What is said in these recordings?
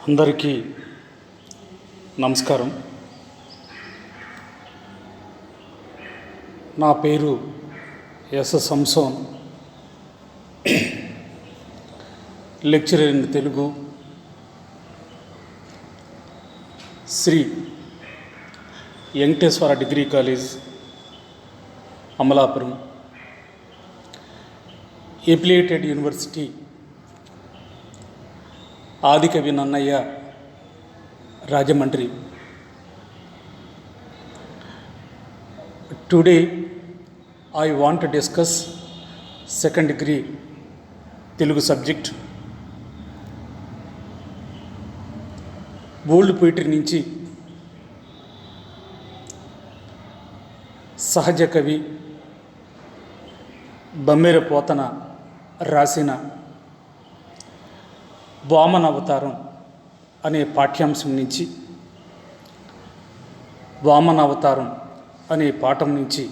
అందరికీ నమస్కారం. నా పేరు S Samson, lecturer in Telugu, Sri Venkateswara degree college, Amalapuram, affiliated university Adikavi Nannayya, Rajahmundry. Today I want to discuss second degree Telugu subject. Bold poetry నుంచి సహజ కవి బమ్మెర పోతన రాసిన వామన అవతారం అనే పాఠ్యాంశం నుంచి, వామన అవతారం అనే పాఠం నుంచి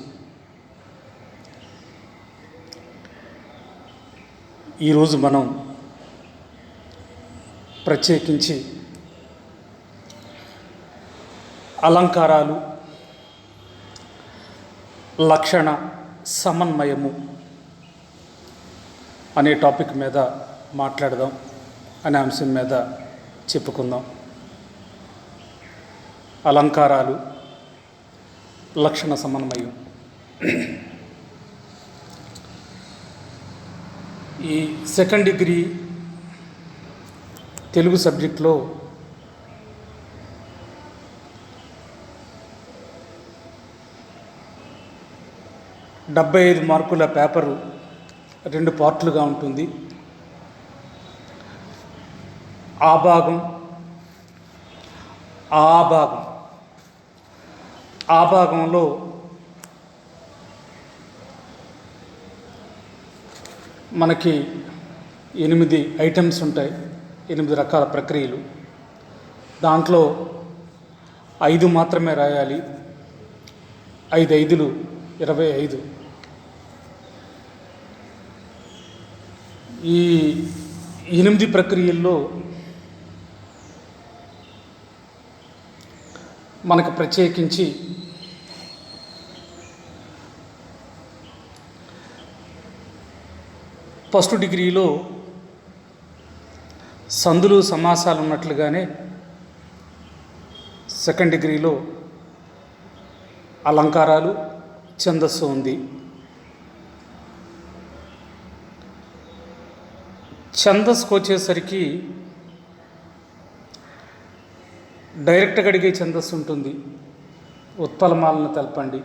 ఈరోజు మనం ప్రత్యేకించి అలంకారాలు, లక్షణ సమన్వయము అనే టాపిక్ మీద మాట్లాడదాం, అనే అంశం మీద చెప్పుకుందాం. అలంకారాలు, లక్షణ సమన్వయం. ఈ సెకండ్ డిగ్రీ తెలుగు సబ్జెక్ట్లో డెబ్బై 75 మార్కుల పేపరు 2 పార్ట్లుగా ఉంటుంది. ఆ భాగం, ఆ భాగం. ఆ భాగంలో మనకి 8 ఐటమ్స్ ఉంటాయి, 8 రకాల ప్రక్రియలు. దాంట్లో 5 మాత్రమే రాయాలి. 5 5లు 25. ఈ 8 ప్రక్రియల్లో మనకు ప్రత్యేకించి ఫస్ట్ డిగ్రీలో సందులు సమాసాలు ఉన్నట్లుగానే సెకండ్ డిగ్రీలో అలంకారాలు, ఛందస్సు ఉంది. ఛందస్సుకు వచ్చేసరికి డైరెక్ట్గా అడిగే ఛందస్సు ఉంటుంది. ఉత్పలమాలను తెలపండి,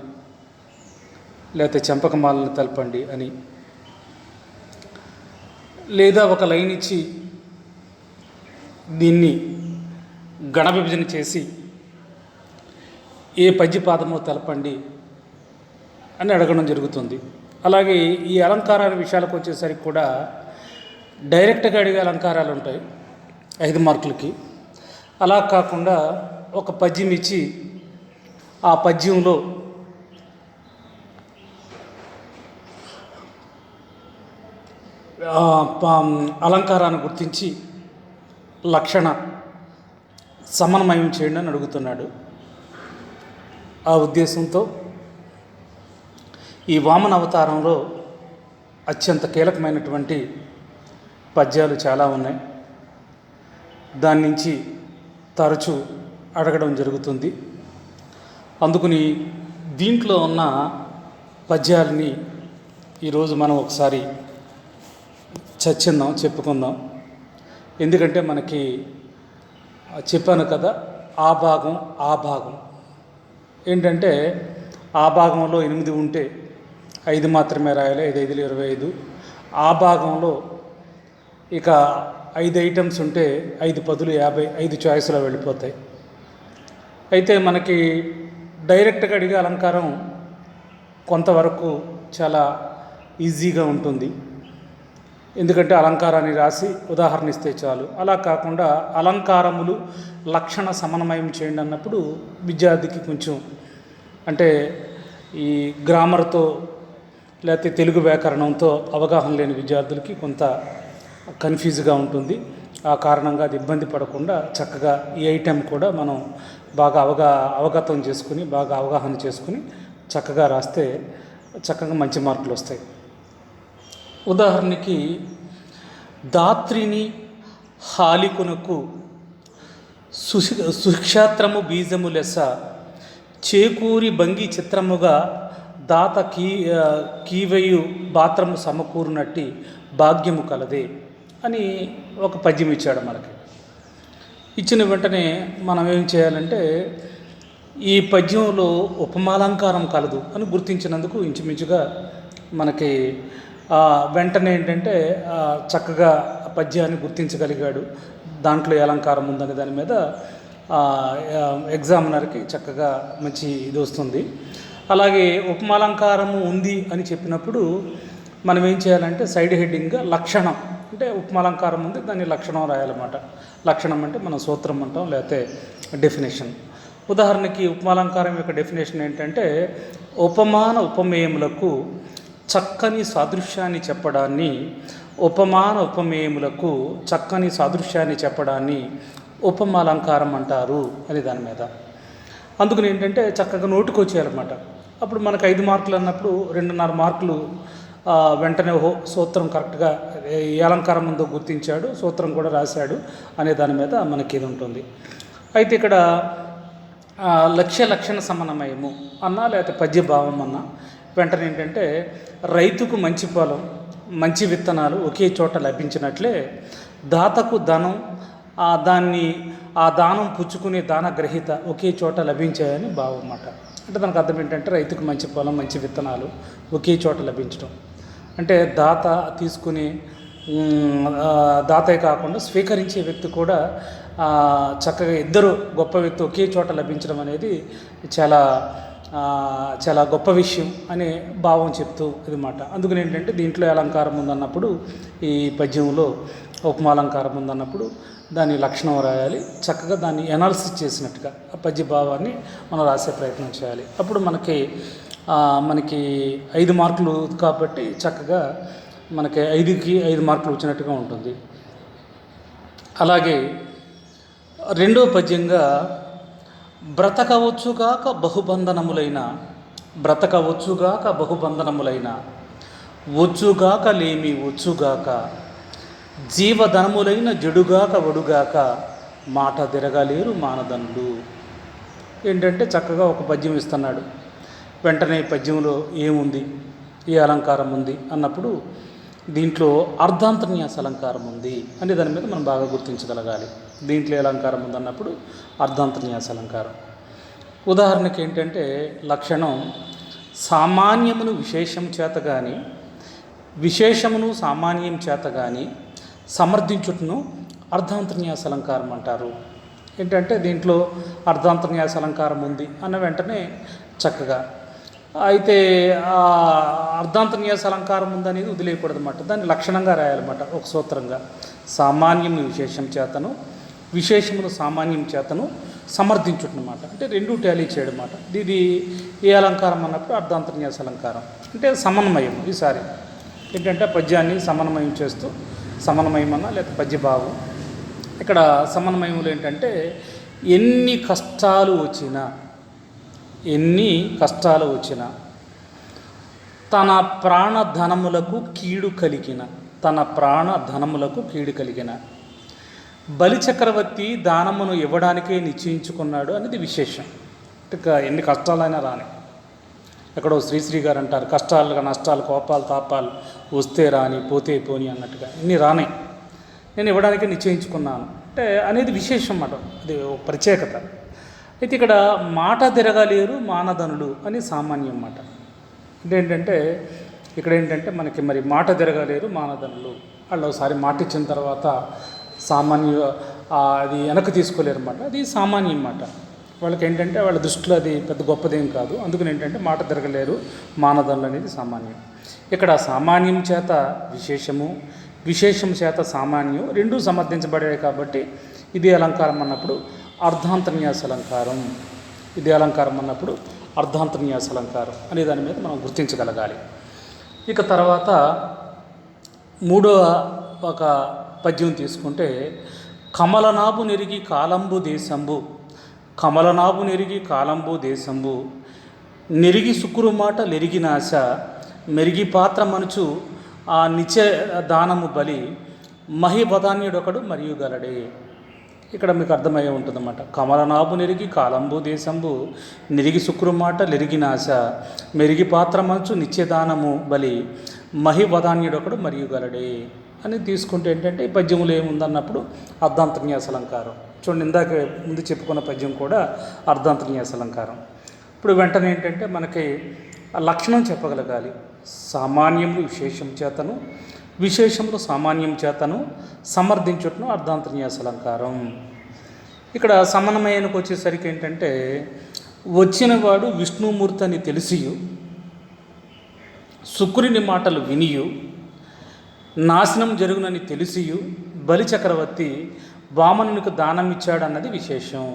లేకపోతే చెంపకమాలను తెలపండి అని, లేదా ఒక లైన్ ఇచ్చి దీన్ని గణ విభజన చేసి ఏ పద్యపాదమో తెలపండి అని అడగడం జరుగుతుంది. అలాగే ఈ అలంకారాల విషయాలకు వచ్చేసరికి కూడా డైరెక్ట్గా అడిగే అలంకారాలు ఉంటాయి 5 మార్కులకి. అలా కాకుండా ఒక పద్యం ఇచ్చి ఆ పద్యంలో అలంకారాన్ని గుర్తించి లక్షణ సమన్వయం చేయండి అని అడుగుతున్నాడు. ఆ ఉద్దేశంతో ఈ వామన అవతారంలో అత్యంత కీలకమైనటువంటి పద్యాలు చాలా ఉన్నాయి. దాని నుంచి తరచూ అడగడం జరుగుతుంది. అందుకని దీంట్లో ఉన్న పద్యాలని ఈరోజు మనం ఒకసారి చెప్పుకుందాం. ఎందుకంటే మనకి చెప్పాను కదా, ఆ భాగం ఏంటంటే ఆ భాగంలో 8 ఉంటే 5 మాత్రమే రాయాలి. 5 5లు 25. ఆ భాగంలో ఇక 5 ఐటమ్స్ ఉంటే 5 10లు 50, 5 చాయిస్లో వెళ్ళిపోతాయి. అయితే మనకి డైరెక్ట్గా అడిగే అలంకారం కొంతవరకు చాలా ఈజీగా ఉంటుంది. ఎందుకంటే అలంకారాన్ని రాసి ఉదాహరణ ఇస్తే చాలు. అలా కాకుండా అలంకారములు లక్షణ సమన్వయం చేయండి అన్నప్పుడు విద్యార్థికి కొంచెం అంటే ఈ గ్రామర్తో లేకపోతే తెలుగు వ్యాకరణంతో అవగాహన లేని విద్యార్థులకి కొంత కన్ఫ్యూజ్గా ఉంటుంది. ఆ కారణంగా అది ఇబ్బంది పడకుండా చక్కగా ఈ ఐటెం కూడా మనం బాగా అవగతం చేసుకుని బాగా అవగాహన చేసుకుని చక్కగా రాస్తే చక్కగా మంచి మార్కులు వస్తాయి. ఉదాహరణకి దాత్రిని హాలికునకు సుక్షాత్రము బీజము లెస్స చేకూరి భంగి చిత్రముగా దాత కీవయు బాత్రము సమకూరునట్టి భాగ్యము కలదే అని ఒక పద్యం ఇచ్చాడు మనకి. ఇచ్చిన వెంటనే మనం ఏం చేయాలంటే ఈ పద్యంలో ఉపమాలంకారం కలదు అని గుర్తించినందుకు ఇంచుమించుగా మనకి వెంటనే ఏంటంటే చక్కగా పద్యాన్ని గుర్తించగలిగాడు. దాంట్లో ఏ అలంకారం ఉందనే దాని మీద ఎగ్జామినర్కి చక్కగా మంచి ఇది వస్తుంది. అలాగే ఉపమాలంకారము ఉంది అని చెప్పినప్పుడు మనం ఏం చేయాలంటే సైడ్ హెడ్డింగ్గా లక్షణం, అంటే ఉపమాలంకారం ఉంది దాన్ని లక్షణం రాయాలన్నమాట. లక్షణం అంటే మనం సూత్రం అంటాం, లేకపోతే డెఫినేషన్. ఉదాహరణకి ఉపమాలంకారం యొక్క డెఫినేషన్ ఏంటంటే ఉపమాన ఉపమేయములకు చక్కని సాదృశ్యాన్ని చెప్పడాన్ని, ఉపమాన ఉపమేయములకు చక్కని సాదృశ్యాన్ని చెప్పడాన్ని ఉపమాలంకారం అంటారు అని దాని మీద. అందుకని ఏంటంటే చక్కగా నోటుకు వచ్చేయాలన్నమాట. అప్పుడు మనకు 5 మార్కులు అన్నప్పుడు 2.5 మార్కులు వెంటనే సూత్రం కరెక్ట్గా ఏ అలంకారం ఉందో గుర్తించాడు, సూత్రం కూడా రాశాడు అనే దాని మీద మనకి ఇది ఉంటుంది. అయితే ఇక్కడ లక్ష్య లక్షణ సమన్వయము అన్నా లేకపోతే పద్యభావం అన్నా వెంటనే ఏంటంటే రైతుకు మంచి పొలం మంచి విత్తనాలు ఒకే చోట లభించినట్లే దాతకు ధనం ఆ దానం పుచ్చుకునే దానగ్రహీత ఒకే చోట లభించాయని భావం అన్నమాట. అంటే దానికి అర్థం ఏంటంటే రైతుకు మంచి పొలం మంచి విత్తనాలు ఒకే చోట లభించడం అంటే దాత తీసుకునే దాతే కాకుండా స్వీకరించే వ్యక్తి కూడా చక్కగా ఇద్దరు గొప్ప వ్యక్తి ఒకే చోట లభించడం అనేది చాలా చాలా గొప్ప విషయం అనే భావం చెప్తూ ఇదన్నమాట. అందుకని ఏంటంటే దీంట్లో అలంకారం ఉందన్నప్పుడు ఈ పద్యంలో ఉపమాలంకారం ఉందన్నప్పుడు దాని లక్షణం రాయాలి, చక్కగా దాన్ని ఎనాలిసిస్ చేసినట్టుగా ఆ పద్య భావాన్ని మనం రాసే ప్రయత్నం చేయాలి. అప్పుడు మనకి 5 మార్కులు కాబట్టి చక్కగా మనకి 5కి 5 మార్కులు వచ్చినట్టుగా ఉంటుంది. అలాగే రెండో పద్యంగా బ్రతకవచ్చుగాక బహుబంధనములైన వచ్చుగాక లేమి వచ్చుగాక జీవధనములైన జడుగాక వడుగాక మాట తిరగలేరు మానదండు. ఏంటంటే చక్కగా ఒక పద్యం ఇస్తున్నాడు. వెంటనే పద్యంలో ఏముంది, ఏ అలంకారం ఉంది అన్నప్పుడు దీంట్లో అర్ధాంతర్న్యాస అలంకారం ఉంది అనే దాని మీద మనం బాగా గుర్తించగలగాలి. దీంట్లో ఏ అలంకారం ఉందన్నప్పుడు అర్ధాంతర్న్యాస అలంకారం. ఉదాహరణకి ఏంటంటే లక్షణం సామాన్యమును విశేషం చేత కానీ విశేషమును సామాన్యం చేత కానీ సమర్థించుటను అర్ధాంతర్న్యాస అలంకారం అంటారు. ఏంటంటే దీంట్లో అర్ధాంతర్న్యాస అలంకారం ఉంది అన్న వెంటనే చక్కగా అయితే అర్ధాంతర్న్యాస అలంకారం ఉందనేది వదిలేయకూడదు అన్నమాట. దాన్ని లక్షణంగా రాయాలన్నమాట ఒక సూత్రంగా. సామాన్యము విశేషం చేతను విశేషమును సామాన్యం చేతను సమర్థించుటనమాట. అంటే రెండు టాలీ చేయడం అన్నమాట. ఇది ఏ అలంకారం అన్నప్పుడు అర్ధాంతర్న్యాస అలంకారం అంటే సమన్వయం. ఈసారి ఏంటంటే పద్యాన్ని సమన్వయం చేస్తూ సమన్వయం అన్నా లేదా పద్యభావం. ఇక్కడ సమన్వయములు ఏంటంటే ఎన్ని కష్టాలు వచ్చినా తన ప్రాణధనములకు కీడు కలిగిన బలిచక్రవర్తి దానమును ఇవ్వడానికే నిశ్చయించుకున్నాడు అనేది విశేషం. ఇక ఎన్ని కష్టాలైనా రాని, ఎక్కడో శ్రీశ్రీ గారు అంటారు కష్టాలుగా నష్టాలు కోపాలు తాపాలు వస్తే రాని పోతే పోని అన్నట్టుగా ఇన్ని రాని నేను ఇవ్వడానికి నిశ్చయించుకున్నాను అంటే అనేది విశేషం అన్నమాట. అది ఒక ప్రత్యేకత. అయితే ఇక్కడ మాట తిరగలేరు మానధనులు అని సామాన్యం అన్నమాట. ఇదేంటంటే ఇక్కడ ఏంటంటే మనకి మరి మాట తిరగలేరు మానధనులు, వాళ్ళు ఒకసారి మాట ఇచ్చిన తర్వాత అది వెనక్కి తీసుకోలేరు అన్నమాట. అది సామాన్యం అన్నమాట. వాళ్ళకి ఏంటంటే వాళ్ళ దృష్టిలో అది పెద్ద గొప్పదేం కాదు. అందుకని ఏంటంటే మాట తిరగలేరు మానధనులు అనేది సామాన్యం. ఇక్కడ సామాన్యం చేత విశేషం చేత సామాన్యం రెండూ సమర్థించబడేవి కాబట్టి ఇదే అలంకారం అన్నప్పుడు అర్ధాంతర్న్యాస అలంకారం. ఇదే అలంకారం అన్నప్పుడు అర్ధాంతర్న్యాస అలంకారం అనే దాని మీద మనం గుర్తించగలగాలి. ఇక తర్వాత మూడవ ఒక పద్యం తీసుకుంటే, కమలనాభు నెరిగి కాలంబు దేశంబు, కమలనాభు నెరిగి కాలంబు దేశంబు, నెరిగి సుకురు మాట లెరిగినాశ, మెరిగి పాత్ర మనుచు ఆ నిత్య దానము బలి, మహిబదాన్యుడొకడు మరియు గలడే. ఇక్కడ మీకు అర్థమయ్యే ఉంటుందన్నమాట. కమలనాభు నెరిగి కాలంబు దేశంబు, నెరిగి శుక్రు మాట లెరిగినాశ, మెరిగి పాత్ర మంచు నిత్యదానము బలి, మహివదాన్యుడొకడు మరియు గలడే అని తీసుకుంటే ఏంటంటే ఈ పద్యములు ఏముందన్నప్పుడు అర్ధాంతర్న్యాస అలంకారం. చూడండి, ఇందాక ముందు చెప్పుకున్న పద్యం కూడా అర్ధాంతర్న్యాస అలంకారం. ఇప్పుడు వెంటనే ఏంటంటే మనకి ఆ లక్షణం చెప్పగలగాలి. సామాన్యములు విశేషం చేతను, విశేషములు సామాన్యం చేతను సమర్థించుటను అర్ధాంతర్న్యాస అలంకారం. ఇక్కడ సమన్వయానికి వచ్చేసరికి ఏంటంటే, వచ్చినవాడు విష్ణుమూర్తి అని తెలిసియు, శుక్రుని మాటలు వినియు, నాశనం జరుగునని తెలిసియు బలిచక్రవర్తి వామనునికి దానం ఇచ్చాడు అన్నది విశేషం.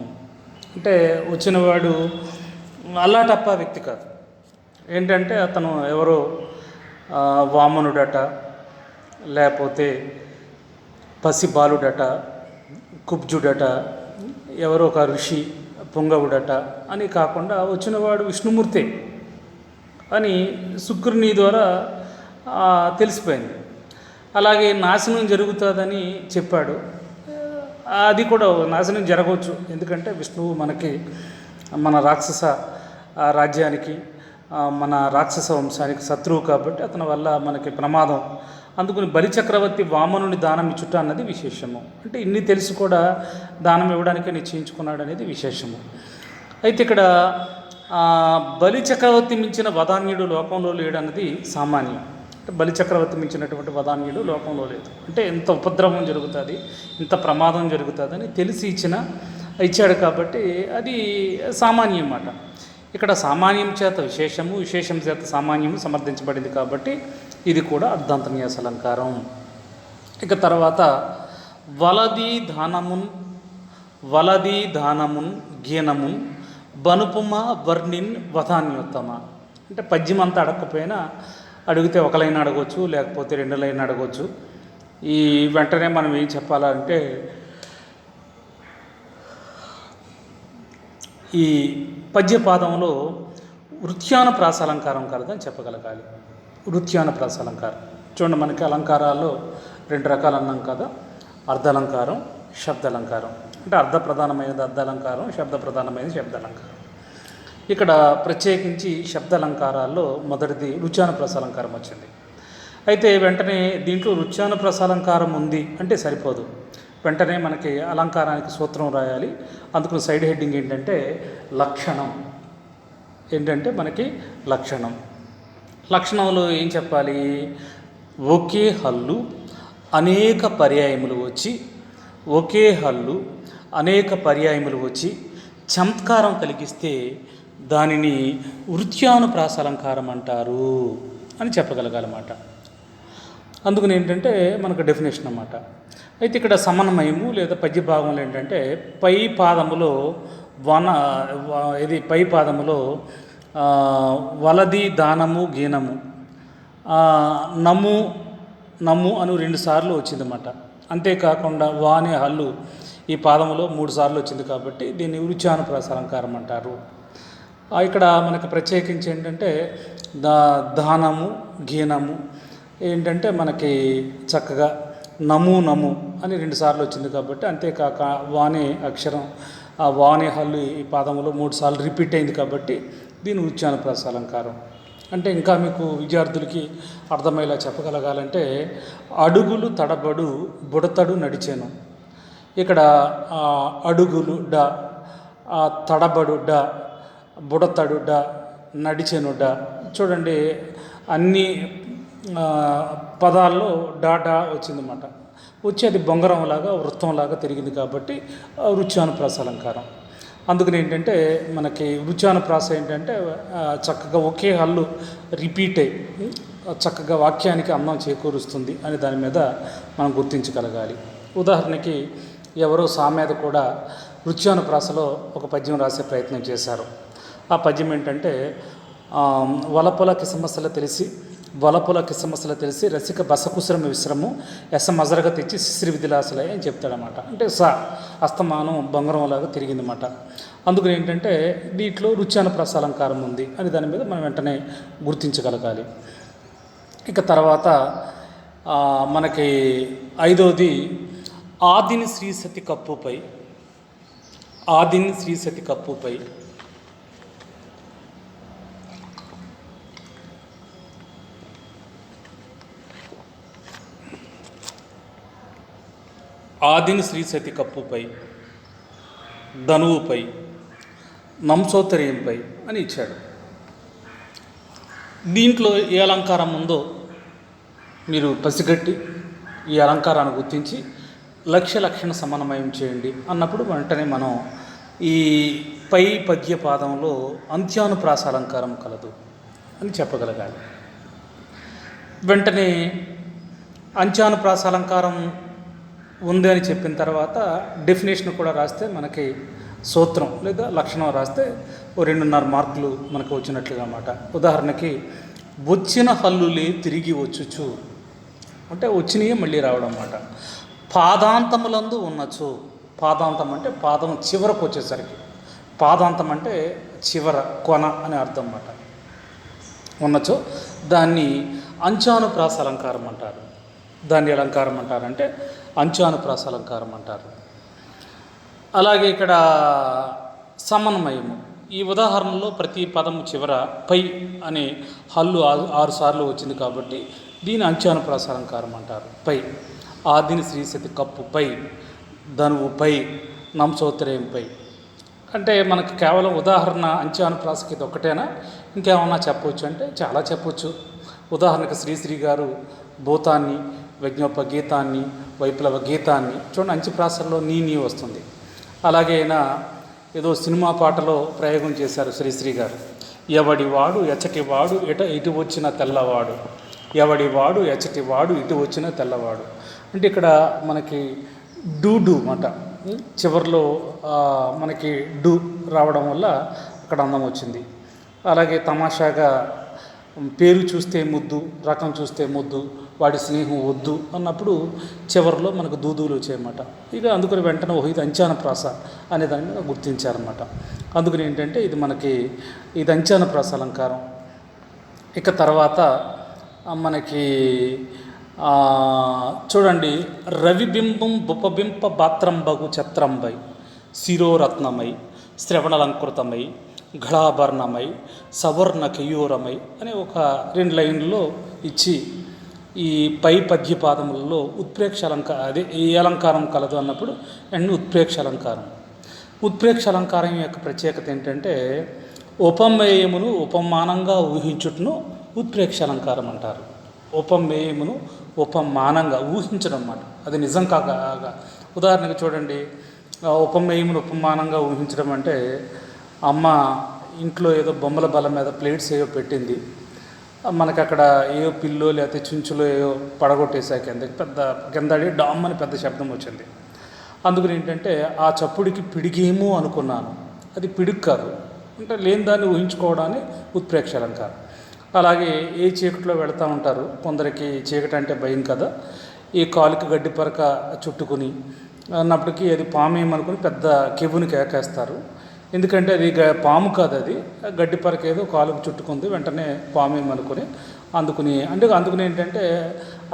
అంటే వచ్చినవాడు అల్లాటప్ప వ్యక్తి కాదు. ఏంటంటే అతను ఎవరో వామనుడట, లేకపోతే పసిబాలుడట, కుబ్జుడట, ఎవరో ఒక ఋషి పొంగవుడట అని కాకుండా వచ్చినవాడు విష్ణుమూర్తే అని శుక్రుని ద్వారా తెలిసిపోయింది. అలాగే నాశనం జరుగుతుందని చెప్పాడు. అది కూడా నాశనం జరగవచ్చు, ఎందుకంటే విష్ణువు మనకి మన రాక్షస రాజ్యానికి, మన రాక్షస వంశానికి శత్రువు కాబట్టి అతని వల్ల మనకి ప్రమాదం. అందుకని బలిచక్రవర్తి వామనుని దానం ఇచ్చుట అన్నది విశేషము. అంటే ఇన్ని తెలిసి కూడా దానం ఇవ్వడానికే నిశ్చయించుకున్నాడు అనేది విశేషము. అయితే ఇక్కడ బలిచక్రవర్తి మించిన వదాన్యుడు లోకంలో లేడు అన్నది సామాన్యం. అంటే బలిచక్రవర్తి మించినటువంటి వదాన్యుడు లోకంలో లేదు. అంటే ఎంత ఉపద్రవం జరుగుతుంది, ఇంత ప్రమాదం జరుగుతుందని తెలిసి ఇచ్చాడు కాబట్టి అది సామాన్యం అన్నమాట. ఇక్కడ సామాన్యం చేత విశేషము, విశేషం చేత సామాన్యము సమర్థించబడింది కాబట్టి ఇది కూడా అర్ధాంతర్న్యాస అలంకారం. ఇక తర్వాత వలది దానమున్ గీనమున్ బనుపుమ వర్ణిన్ వధాన్యోత్తమ. అంటే పద్యం అంతా అడగకపోయినా అడిగితే ఒక లైన్ అడగవచ్చు, లేకపోతే 2 లైన్ అడగవచ్చు. ఈ వెంటనే మనం ఏం చెప్పాలంటే ఈ పద్యపాదంలో వృత్యాన ప్రాసాలంకారం కలదని చెప్పగలగాలి. వృత్యాన ప్రాసాలంకారం చూడండి, మనకి అలంకారాల్లో 2 రకాలు అన్నాం కదా, అర్ధాలంకారం, శబ్దాలంకారం. అంటే అర్ధప్రధానమైనది అర్ధాలంకారం, శబ్దప్రధానమైనది శబ్దాలంకారం. ఇక్కడ ప్రత్యేకించి శబ్దాలంకారాల్లో మొదటిది వృత్యాన ప్రాసాలంకారం వచ్చింది. అయితే వెంటనే దీంట్లో వృత్యాన ప్రాసాలంకారం ఉంది అంటే సరిపోదు, వెంటనే మనకి అలంకారానికి సూత్రం రాయాలి. అందుకు సైడ్ హెడ్డింగ్ ఏంటంటే లక్షణం. ఏంటంటే మనకి లక్షణంలో ఏం చెప్పాలి? ఒకే హల్లు అనేక పర్యాయములు వచ్చి చమత్కారం కలిగిస్తే దానిని వృత్యానుప్రాసాలంకారం అంటారు అని చెప్పగలగాలన్నమాట. అందుకని ఏంటంటే మనకు డెఫినేషన్ అన్నమాట. అయితే ఇక్కడ సమన్వయము లేదా పద్య భాగంలో ఏంటంటే పై పాదములో వలది దానము గీనము నమ్ము అను 2 సార్లు వచ్చిందన్నమాట. అంతేకాకుండా వానే హల్లు ఈ పాదములో 3 సార్లు వచ్చింది కాబట్టి దీన్ని వృత్యానుప్రాసాలంకారం అంటారు. ఇక్కడ మనకు ప్రత్యేకించి ఏంటంటే దానము గీనము ఏంటంటే మనకి చక్కగా నము అని 2 సార్లు వచ్చింది కాబట్టి, అంతేకాక వానే అక్షరం ఆ వానే హల్లు ఈ పాదములో 3 సార్లు రిపీట్ అయింది కాబట్టి దీని వృత్యానుప్రాసాలంకారం. అంటే ఇంకా మీకు విద్యార్థులకి అర్థమయ్యేలా చెప్పగలగాలంటే అడుగులు తడబడు బుడతడు నడిచెను. ఇక్కడ అడుగులు డ, తడబడు డ, బుడతడు డ, నడిచెను డ. చూడండి, అన్ని పదాల్లో డా వచ్చిందన్నమాట. వచ్చి అది బొంగరంలాగా వృత్తంలాగా తిరిగింది కాబట్టి వృత్యానుప్రాసాలంకారం. అందుకని ఏంటంటే మనకి వృత్యానుప్రాస ఏంటంటే చక్కగా ఒకే హల్లు రిపీట్ అయ్యి చక్కగా వాక్యానికి అందం చేకూరుస్తుంది అని దాని మీద మనం గుర్తించగలగాలి. ఉదాహరణకి ఎవరో సామెత కూడా వృత్యానుప్రాసలో ఒక పద్యం రాసే ప్రయత్నం చేశారు. ఆ పద్యం ఏంటంటే వలపొలకి సమస్యలు తెలిసి వలపుల కిసమసలు తెలిసి రసిక బసకుశ్రమ విశ్రము ఎస మజరగ తెచ్చి శిశిరి విధిలాసలే అని చెప్తాడనమాట. అంటే అస్తమానం బొంగరంలాగా తిరిగిందన్నమాట. అందుకని ఏంటంటే దీంట్లో రుచానుప్రాస అలంకారం ఉంది అని దాని మీద మనం వెంటనే గుర్తించగలగాలి. ఇక తర్వాత మనకి 5వది ఆదిని శ్రీసతి కప్పుపై. ఆదిని శ్రీసతి కప్పుపై ఆదిని శ్రీసతి కప్పుపై, ధనువుపై, నంసోత్తరీయంపై అని ఇచ్చాడు. దీంట్లో ఏ అలంకారం ఉందో మీరు పసిగట్టి ఈ అలంకారాన్ని గుర్తించి లక్షణ సమన్వయం చేయండి అన్నప్పుడు వెంటనే మనం ఈ పై పద్య పాదంలో అంత్యానుప్రాస అలంకారం కలదు అని చెప్పగలగాలి. వెంటనే అంత్యానుప్రాస అలంకారం ఉంది అని చెప్పిన తర్వాత డెఫినేషన్ కూడా రాస్తే మనకి సూత్రం లేదా లక్షణం రాస్తే 2.5 మార్కులు మనకు వచ్చినట్లుగా అన్నమాట. ఉదాహరణకి వచ్చిన హల్లులే తిరిగి వచ్చుచు అంటే వచ్చినయే మళ్ళీ రావడం అన్నమాట. పాదాంతములందు ఉన్నచు, పాదాంతం అంటే పాదం చివరకు వచ్చేసరికి, పాదాంతం అంటే చివర కొన అని అర్థం అన్నమాట. ఉన్నచో దాన్ని అంచానుప్రాస అలంకారం అంటారు. దాన్ని అలంకారం అంటారంటే అంచానుప్రాస అలంకారం అంటారు. అలాగే ఇక్కడ సమన్వయము, ఈ ఉదాహరణలో ప్రతి పదము చివర పై అనే హల్లు 6 సార్లు వచ్చింది కాబట్టి దీని అంచానుప్రాస అలంకారం అంటారు. పై, ఆదిని శ్రీసతి కప్పుపై, ధనువుపై, నంసోత్తరీయంపై. అంటే మనకు కేవలం ఉదాహరణ అంత్యానుప్రాసకి ఇది ఒక్కటేనా, ఇంకేమన్నా చెప్పవచ్చు అంటే చాలా చెప్పవచ్చు. ఉదాహరణకు శ్రీశ్రీ గారు భూతాన్ని, విజ్ఞోప గీతాన్ని, వైప్లవ గీతాన్ని చూడండి, అంత్యప్రాసల్లో నీ వస్తుంది. అలాగే అయినా ఏదో సినిమా పాటలో ప్రయోగం చేశారు శ్రీశ్రీ గారు. ఎవడివాడు ఎచ్చటివాడు ఇటు వచ్చిన తెల్లవాడు, ఎవడివాడు ఎచ్చటివాడు ఇటు వచ్చిన తెల్లవాడు. అంటే ఇక్కడ మనకి డూ మాట చివరిలో మనకి డూ రావడం వల్ల అక్కడ అందం వచ్చింది. అలాగే తమాషాగా పేరు చూస్తే ముద్దు, రకం చూస్తే ముద్దు, వాడి స్నేహం వద్దు అన్నప్పుడు చివరిలో మనకు దూదులు వచ్చాయన్నమాట. ఇక అందుకని వెంటనే ఇది అంచానుప్రాస అనే దాని మీద గుర్తించారన్నమాట. అందుకని ఏంటంటే ఇది అంచానుప్రాస అలంకారం. ఇక తర్వాత మనకి చూడండి, రవిబింబం ఉపబింప బాత్రంబగు ఛత్రంబై, శిరోరత్నమై, శ్రవణలంకృతమై, ఘళాభరణమై, సవర్ణ కేయూరమై అనే ఒక 2 లైన్లలో ఇచ్చి ఈ పై పద్యపాదములలో ఉత్ప్రేక్ష అదే ఏ అలంకారం కలదు అన్నప్పుడు ఉత్ప్రేక్ష అలంకారం. ఉత్ప్రేక్ష అలంకారం యొక్క ప్రత్యేకత ఏంటంటే ఉపమేయమును ఉపమానంగా ఊహించుటను ఉత్ప్రేక్ష అలంకారం అంటారు. ఉపమేయమును ఉపమానంగా ఊహించడం అన్నమాట, అది నిజం కాక. ఉదాహరణకు చూడండి, ఉపమేయమును ఉపమానంగా ఊహించడం అంటే అమ్మ ఇంట్లో ఏదో బొమ్మల బల్ల మీద ప్లేట్స్ ఏవో పెట్టింది, మనకు అక్కడ ఏవో పిల్లో లేకపోతే చుంచులో ఏవో పడగొట్టేసాక కిందడి డామ్ అని పెద్ద శబ్దం వచ్చింది. అందుకని ఏంటంటే ఆ చప్పుడికి పిడిగేమో అనుకున్నాను, అది పిడుగు కాదు, అంటే లేని దాన్ని ఊహించుకోవడాన్ని ఉత్ప్రేక్ష అలంకారం. అలాగే ఏ చీకట్లో వెళుతూ ఉంటారు, కొందరికి చీకటి అంటే భయం కదా, ఈ కాలుకి గడ్డి పరక చుట్టుకుని అన్నప్పటికీ అది పామేమనుకుని పెద్ద కెవ్వుని కేకేస్తారు. ఎందుకంటే అది పాము కాదు, అది గడ్డి పరక ఏదో కాలుకు చుట్టుకుంది, వెంటనే పామేమనుకుని అందుకుని ఏంటంటే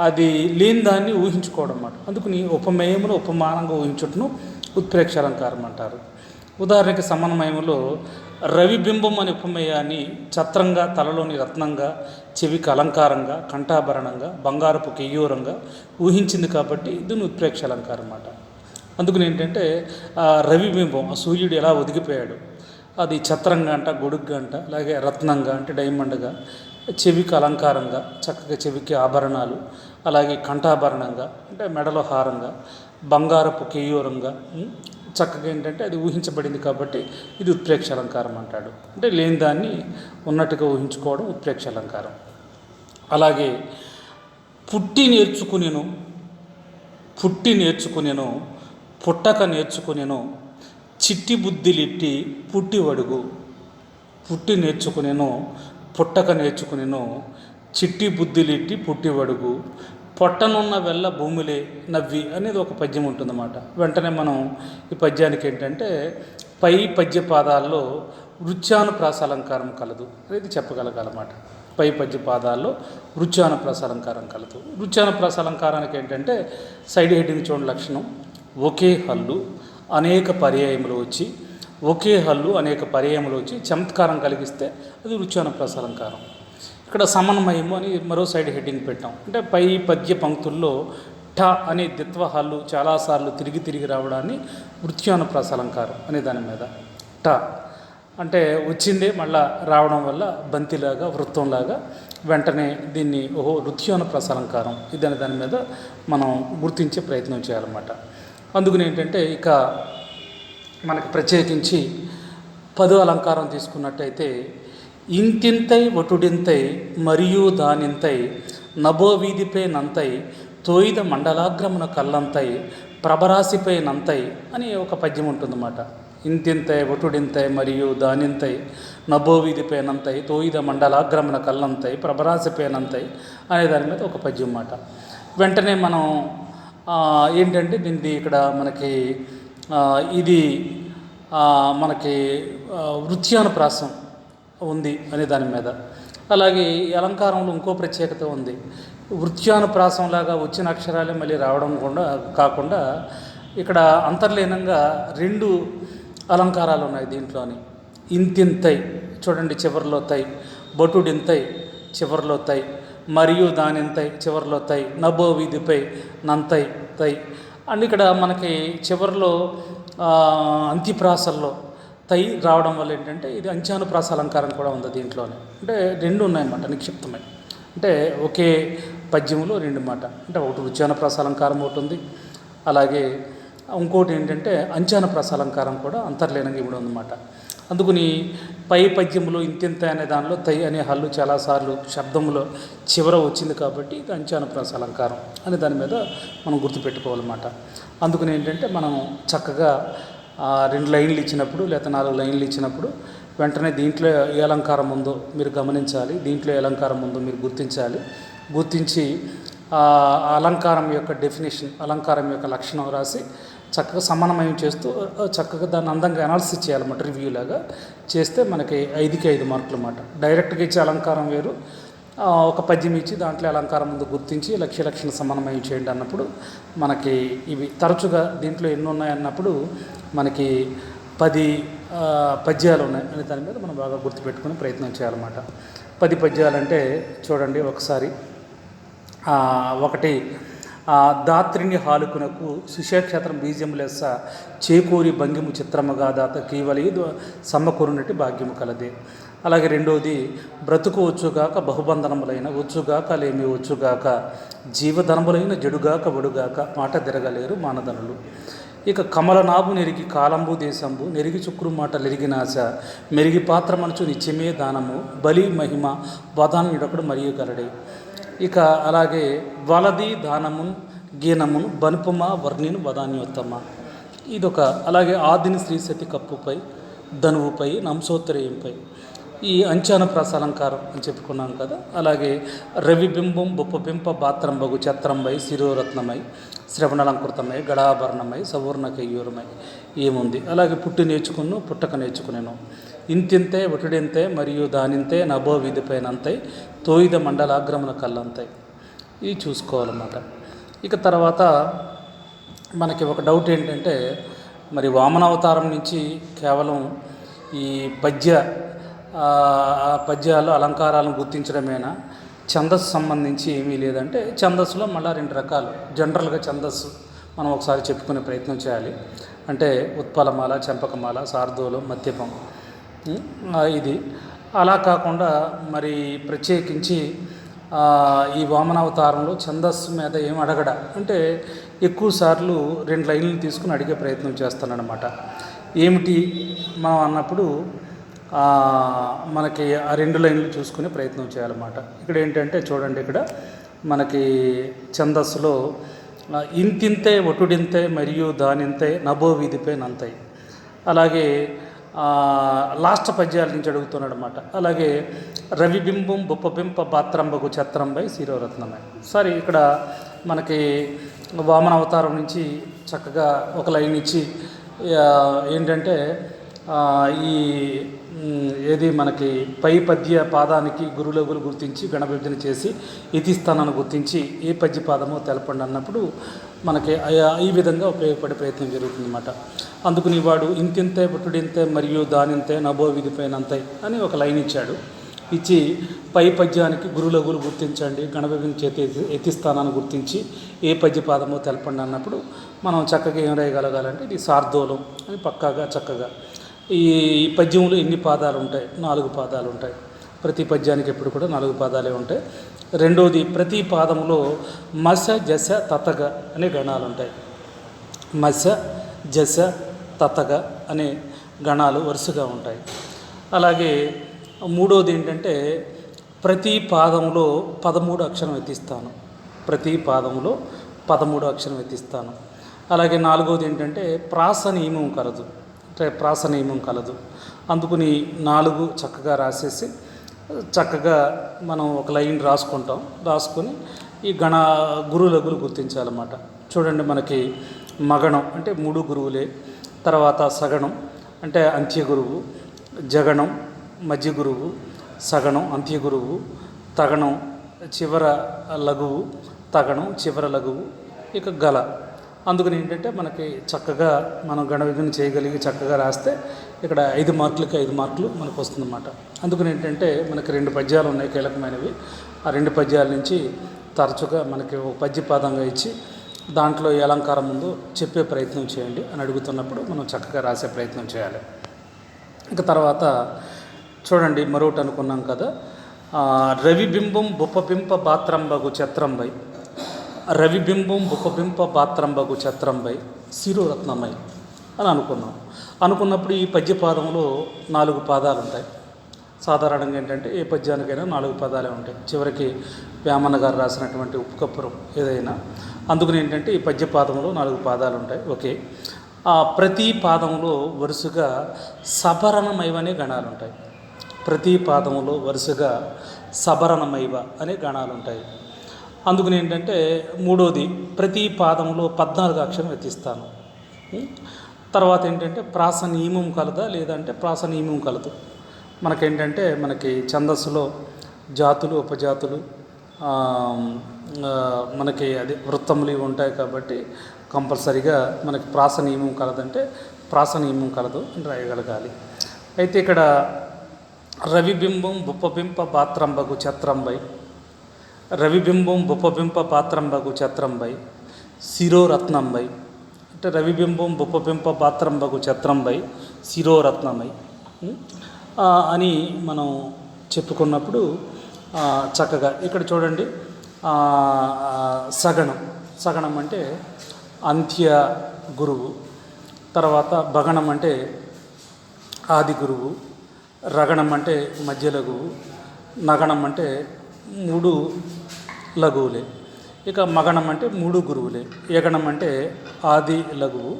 అది లేని దాన్ని ఊహించుకోవడం అన్నమాట. అందుకని ఉపమేయమును ఉపమానంగా ఊహించుటను ఉత్ప్రేక్ష అలంకారం అంటారు. ఉదాహరణకి సమన్వయములో రవిబింబం అనే ఉపమేయాన్ని ఛత్రంగా, తలలోని రత్నంగా, చెవికి అలంకారంగా, కంఠాభరణంగా, బంగారపు కెయ్యూరంగా ఊహించింది కాబట్టి దీన్ని ఉత్ప్రేక్ష అలంకారం అన్నమాట. అందుకని ఏంటంటే రవిబింబం, ఆ సూర్యుడు ఎలా ఒదిగిపోయాడు, అది ఛత్రంగా అంట, గొడుగ్గా అంట, అలాగే రత్నంగా అంటే డైమండ్గా, చెవికి అలంకారంగా, చక్కగా చెవికి ఆభరణాలు, అలాగే కంఠాభరణంగా అంటే మెడలో హారంగా, బంగారపు కేయూరంగా చక్కగా ఏంటంటే అది ఊహించబడింది కాబట్టి ఇది ఉత్ప్రేక్ష అలంకారం అంటాడు. అంటే లేని దాన్ని ఉన్నట్టుగా ఊహించుకోవడం ఉత్ప్రేక్ష అలంకారం. అలాగే పుట్టి నేర్చుకునేను, పుట్టక నేర్చుకునేను, చిట్టి బుద్ధిలిట్టి పుట్టి వడుగు. పుట్టి నేర్చుకునేను, పుట్టక నేర్చుకునేను, చిట్టి బుద్ధిలిట్టి పుట్టివడుగు, పొట్టనున్న వెళ్ళ భూములే నవ్వి అనేది ఒక పద్యం ఉంటుందన్నమాట. వెంటనే మనం ఈ పద్యానికి ఏంటంటే పై పద్య పాదాల్లో వృత్యానుప్రాస అలంకారం కలదు అనేది చెప్పగలగాలన్నమాట. పై పద్య పాదాల్లో వృత్యానుప్రాస అలంకారం కలదు. వృత్యానుప్రాస అలంకారానికి ఏంటంటే సైడ్ హెడ్డింగ్ చూడండి లక్షణం, ఒకే హల్లు అనేక పర్యాయములు వచ్చి, ఒకే హల్లు అనేక పర్యాయములు వచ్చి చమత్కారం కలిగిస్తే అది వృత్యానుప్రాస అలంకారం. ఇక్కడ సమన్వయము అని మరో సైడ్ హెడ్డింగ్ పెట్టాం. అంటే పై పద్య పంక్తుల్లో ఠ అనే ద్విత్వ హల్లు చాలాసార్లు తిరిగి తిరిగి రావడాన్ని వృత్యానుప్రాస అలంకారం అనే దాని మీద. ఠ అంటే వచ్చిందే మళ్ళా రావడం వల్ల బంతిలాగా వృత్తంలాగా వెంటనే దీన్ని వృత్యానుప్రాస అలంకారం ఇదనే దాని మీద మనం గుర్తించే ప్రయత్నం చేయాలన్నమాట. అందుకని ఏంటంటే ఇక మనకు ప్రత్యేకించి పదో అలంకారం తీసుకున్నట్టయితే ఇంతింతై ఒటుడింతై మరియు దానింతై నభో వీధిపై నంతై తోయిద మండలాగ్రమున కల్లంతై ప్రభరాశిపై నంతై అని ఒక పద్యం ఉంటుందన్నమాట. ఇంతింతై ఒటుడింతై మరియు దానింతై నభో వీధిపై నంతై తోయిద మండలాగ్రమున కల్లంతై ప్రభరాశిపై నంతై అనే దాని మీద ఒక పద్యం అన్నమాట. వెంటనే మనం ఏంటంటే దీనిది ఇక్కడ మనకి ఇది మనకి వృత్యానుప్రాసం ఉంది అనే దాని మీద. అలాగే ఈ అలంకారంలో ఇంకో ప్రత్యేకత ఉంది. వృత్యానుప్రాసంలాగా వచ్చిన అక్షరాలే మళ్ళీ రావడం కూడా కాకుండా ఇక్కడ అంతర్లీనంగా రెండు అలంకారాలు ఉన్నాయి దీంట్లోని. ఇంతింతై చూడండి చివరిలో తై, బొటుడింతై చివరిలో తై, మరియు దానింతై చివరిలో తై, నభో వీధిపై నంతై తై అండ్ ఇక్కడ మనకి చివరిలో అంత్యప్రాసల్లో తై రావడం వల్ల ఏంటంటే ఇది అంత్యానుప్రాస అలంకారం కూడా ఉంది దీంట్లోనే. అంటే రెండు ఉన్నాయన్నమాట నిక్షిప్తమై. అంటే ఒకే పద్యంలో రెండు మాట. అంటే ఒకటి వృత్యానుప్రాస అలంకారం ఒకటి ఉంది, అలాగే ఇంకోటి ఏంటంటే అంత్యానుప్రాస అలంకారం కూడా అంతర్లీనంగా ఇవ్వడం ఉందన్నమాట. అందుకని పై పద్యంలో ఇంతింత అనే దానిలో తై అనే హల్లు చాలాసార్లు శబ్దంలో చివర వచ్చింది కాబట్టి ఇది అంత్యానుప్రాస అలంకారం అనే దాని మీద మనం గుర్తుపెట్టుకోవాలన్నమాట. అందుకని ఏంటంటే మనం చక్కగా 2 లైన్లు ఇచ్చినప్పుడు లేదా 4 లైన్లు ఇచ్చినప్పుడు వెంటనే దీంట్లో ఏ అలంకారం ఉందో మీరు గమనించాలి, దీంట్లో ఏ అలంకారం ఉందో మీరు గుర్తించాలి. గుర్తించి ఆ అలంకారం యొక్క డెఫినేషన్, అలంకారం యొక్క లక్షణం రాసి చక్కగా సమన్వయం చేస్తూ చక్కగా దాన్ని అందంగా అనాలిసిస్ చేయాలన్నమాట. రివ్యూ లాగా చేస్తే మనకి 5కి 5 మార్కులు అన్నమాట. డైరెక్ట్గా ఇచ్చే అలంకారం వేరు, ఒక పద్యం ఇచ్చి దాంట్లో అలంకారం ముందు గుర్తించి లక్షణ సమన్వయం చేయండి అన్నప్పుడు మనకి ఇవి తరచుగా దీంట్లో ఎన్ని ఉన్నాయన్నప్పుడు మనకి 10 పద్యాలు ఉన్నాయి అనే దాని మీద మనం బాగా గుర్తుపెట్టుకుని ప్రయత్నం చేయాలన్నమాట. 10 పద్యాలంటే చూడండి ఒకసారి. ఒకటి దాత్రిని హాలుకునకు సుశేక్షేత్రం బీజము లెస్స చేకూరి భంగిము చిత్రముగా దాత కీవలి సమకూరునటి భాగ్యము కలదే. అలాగే రెండవది బ్రతుకు వచ్చుగాక బహుబంధనములైన వచ్చుగాక లేమి వచ్చుగాక జీవధనములైన జడుగాక వడుగాక మాట తిరగలేరు మానధనులు. ఇక కమలనాభు నెరిగి కాలంబు దేశంబు నెరిగి చుక్రు మాట లెరిగినాశ మెరిగి పాత్ర మనచు నిత్యమే దానము బలి మహిమ వదాన్యుడొకడు మరియు కలడే. ఇక అలాగే వలది దానమున్ గీనమును బనుపమ వర్ణిను వదాన్యోత్తమ ఇదొక. అలాగే ఆదిని శ్రీసతి కప్పుపై ధనువుపై నంసోత్తరేయంపై ఈ అంత్యానుప్రాస అలంకారం అని చెప్పుకున్నాం కదా. అలాగే రవిబింబం బొప్పబింప బాత్రంబగు ఛత్రంబై శిరోరత్నమై శ్రవణాలంకృతమై గడాభరణమై సవర్ణ కయ్యూరమై ఏముంది. అలాగే పుట్టి నేర్చుకును పుట్టక నేర్చుకునేను ఇంతింతే ఒటుడింతే మరియు దానింతే నభో వీధిపైనంతై తోయిద మండలాగ్రమున కల్లంతై ఇవి చూసుకోవాలన్నమాట. ఇక తర్వాత మనకి ఒక డౌట్ ఏంటంటే మరి వామనావతారం నుంచి కేవలం ఈ పద్యాలు అలంకారాలను గుర్తించడమేనా, ఛందస్సు సంబంధించి ఏమీ లేదంటే ఛందస్సులో మళ్ళీ 2 రకాలు. జనరల్గా ఛందస్సు మనం ఒకసారి చెప్పుకునే ప్రయత్నం చేయాలి. అంటే ఉత్పలమాల, చంపకమాల, శార్దూలం, మధ్యపం ఇది. అలా కాకుండా మరి ప్రత్యేకించి ఈ వామనావతారంలో ఛందస్సు మీద ఏం అడగడ అంటే ఎక్కువ సార్లు 2 లైన్లు తీసుకుని అడిగే ప్రయత్నం చేస్తానన్నమాట. ఏమిటి మనం అన్నప్పుడు మనకి ఆ 2 లైన్లు చూసుకునే ప్రయత్నం చేయాలన్నమాట. ఇక్కడ ఏంటంటే చూడండి, ఇక్కడ మనకి ఛందస్సులో ఇంతింతే ఒటుడింతే మరియు దానింతే నభో వీధిపై నంతై. అలాగే లాస్ట్ పద్యాల నుంచి అడుగుతున్నాడు అనమాట. అలాగే రవిబింబం బొప్పబింప బాత్రంబకు ఛత్రంబై శిరోరత్నమై. సరే, ఇక్కడ మనకి వామన అవతారం నుంచి చక్కగా ఒక లైన్ ఇచ్చి ఏంటంటే ఈ ఏది మనకి పై పద్య పాదానికి గురులగులు గుర్తించి గణవిభజన చేసి ఇతిస్థానాన్ని గుర్తించి ఏ పద్య పాదమో తెలపండి అన్నప్పుడు మనకి ఈ విధంగా ఉపయోగపడే ప్రయత్నం జరుగుతుందన్నమాట. అందుకుని వాడు ఇంతింతే పుట్టుడింతే మరియు దానింతే నభో విధిపైనంతే అని ఒక లైన్ ఇచ్చాడు. ఇచ్చి పై పద్యానికి గురులగులు గుర్తించండి, గణవిభజన చేతి ఎతిస్థానాన్ని గుర్తించి ఏ పద్య పాదమో తెలపండి అన్నప్పుడు మనం చక్కగా ఏం రాయగలగాలంటే ఇది సార్ధోలం అని పక్కాగా చక్కగా. ఈ పద్యంలో ఎన్ని పాదాలు ఉంటాయి? 4 పాదాలు ఉంటాయి. ప్రతి పద్యానికి ఎప్పుడు కూడా 4 పాదాలే ఉంటాయి. రెండోది, ప్రతి పాదంలో మస జస తతగ అనే గణాలు ఉంటాయి. మస జస తతగ అనే గణాలు వరుసగా ఉంటాయి. అలాగే మూడోది ఏంటంటే ప్రతి పాదంలో 13 అక్షరం ఎత్తిస్తాను. ప్రతి పాదంలో 13 అక్షరం ఎత్తిస్తాను. అలాగే నాలుగోది ఏంటంటే ప్రాస నియమం కలదు. ప్రాస నియమం కలదు. అందుకుని 4 చక్కగా రాసేసి చక్కగా మనం ఒక లైన్ రాసుకుంటాం. రాసుకొని ఈ గురులగులు గుర్తించాలన్నమాట. చూడండి, మనకి మగణం అంటే 3 గురువులే, తర్వాత సగణం అంటే అంత్య గురువు, జగణం మధ్య గురువు, సగణం అంత్య గురువు, తగణం చివర లఘువు, తగణం చివర లఘువు, ఇక గల. అందుకని ఏంటంటే మనకి చక్కగా మనం గణవిభజన చేయగలిగి చక్కగా రాస్తే ఇక్కడ 5 మార్కులకి 5 మార్కులు మనకు వస్తుందన్నమాట. అందుకని ఏంటంటే మనకి 2 పద్యాలు ఉన్నాయి కీలకమైనవి. ఆ 2 పద్యాల నుంచి తరచుగా మనకి ఒక పద్యపాదంగా ఇచ్చి దాంట్లో ఏ అలంకారం ఉందో చెప్పే ప్రయత్నం చేయండి అని అడుగుతున్నప్పుడు మనం చక్కగా రాసే ప్రయత్నం చేయాలి. ఇంకా తర్వాత చూడండి, మరొకటి అనుకున్నాం కదా, రవిబింబం బుప్పబింప బాత్రంబగు ఛత్రంబై. రవిబింబం బుప్పబింప బాత్రంబగు ఛత్రంబై శిరోరత్నమై అని అనుకున్నప్పుడు ఈ పద్యపాదంలో 4 పాదాలు ఉంటాయి. సాధారణంగా ఏంటంటే ఏ పద్యానికైనా 4 పాదాలే ఉంటాయి. చివరికి వేమన్న గారు రాసినటువంటి ఉప్పుకప్పురం ఏదైనా. అందుకని ఏంటంటే ఈ పద్యపాదంలో 4 పాదాలు ఉంటాయి. ఓకే. ప్రతి పాదంలో వరుసగా సభరణమైవ అనే గణాలు ఉంటాయి. ప్రతి పాదంలో వరుసగా సభరణమైవ అనే గణాలు ఉంటాయి. అందుకని ఏంటంటే మూడోది, ప్రతి పాదంలో 14 అక్షరం ఎత్తిస్తాను. తర్వాత ఏంటంటే ప్రాస నియమం కలదా లేదంటే ప్రాస నియమం కలదు. మనకేంటంటే మనకి ఛందస్సులో జాతులు ఉపజాతులు మనకి అది వృత్తములు ఇవి ఉంటాయి కాబట్టి కంపల్సరిగా మనకి ప్రాస నియమం కలదంటే ప్రాస నియమం కలదు అని రాయగలగాలి. అయితే ఇక్కడ రవిబింబం బుప్పబింప బాత్రంబగు ఛత్రంబై, రవిబింబం బుప్పబింప పాత్రంబగు ఛత్రంబై శిరోరత్నంబై అంటే రవిబింబం బుప్పబింప పాత్రంబగు ఛత్రంబై శిరోరత్నమై అని మనం చెప్పుకున్నప్పుడు చక్కగా ఇక్కడ చూడండి, సగణం అంటే అంత్య గురువు, తర్వాత భగణం అంటే ఆది గురువు, రగణం అంటే మధ్య లఘువు, నగణం అంటే 3 లఘువులే, ఇక మగణం అంటే 3 గురువులే, యగణం అంటే ఆది లఘువు,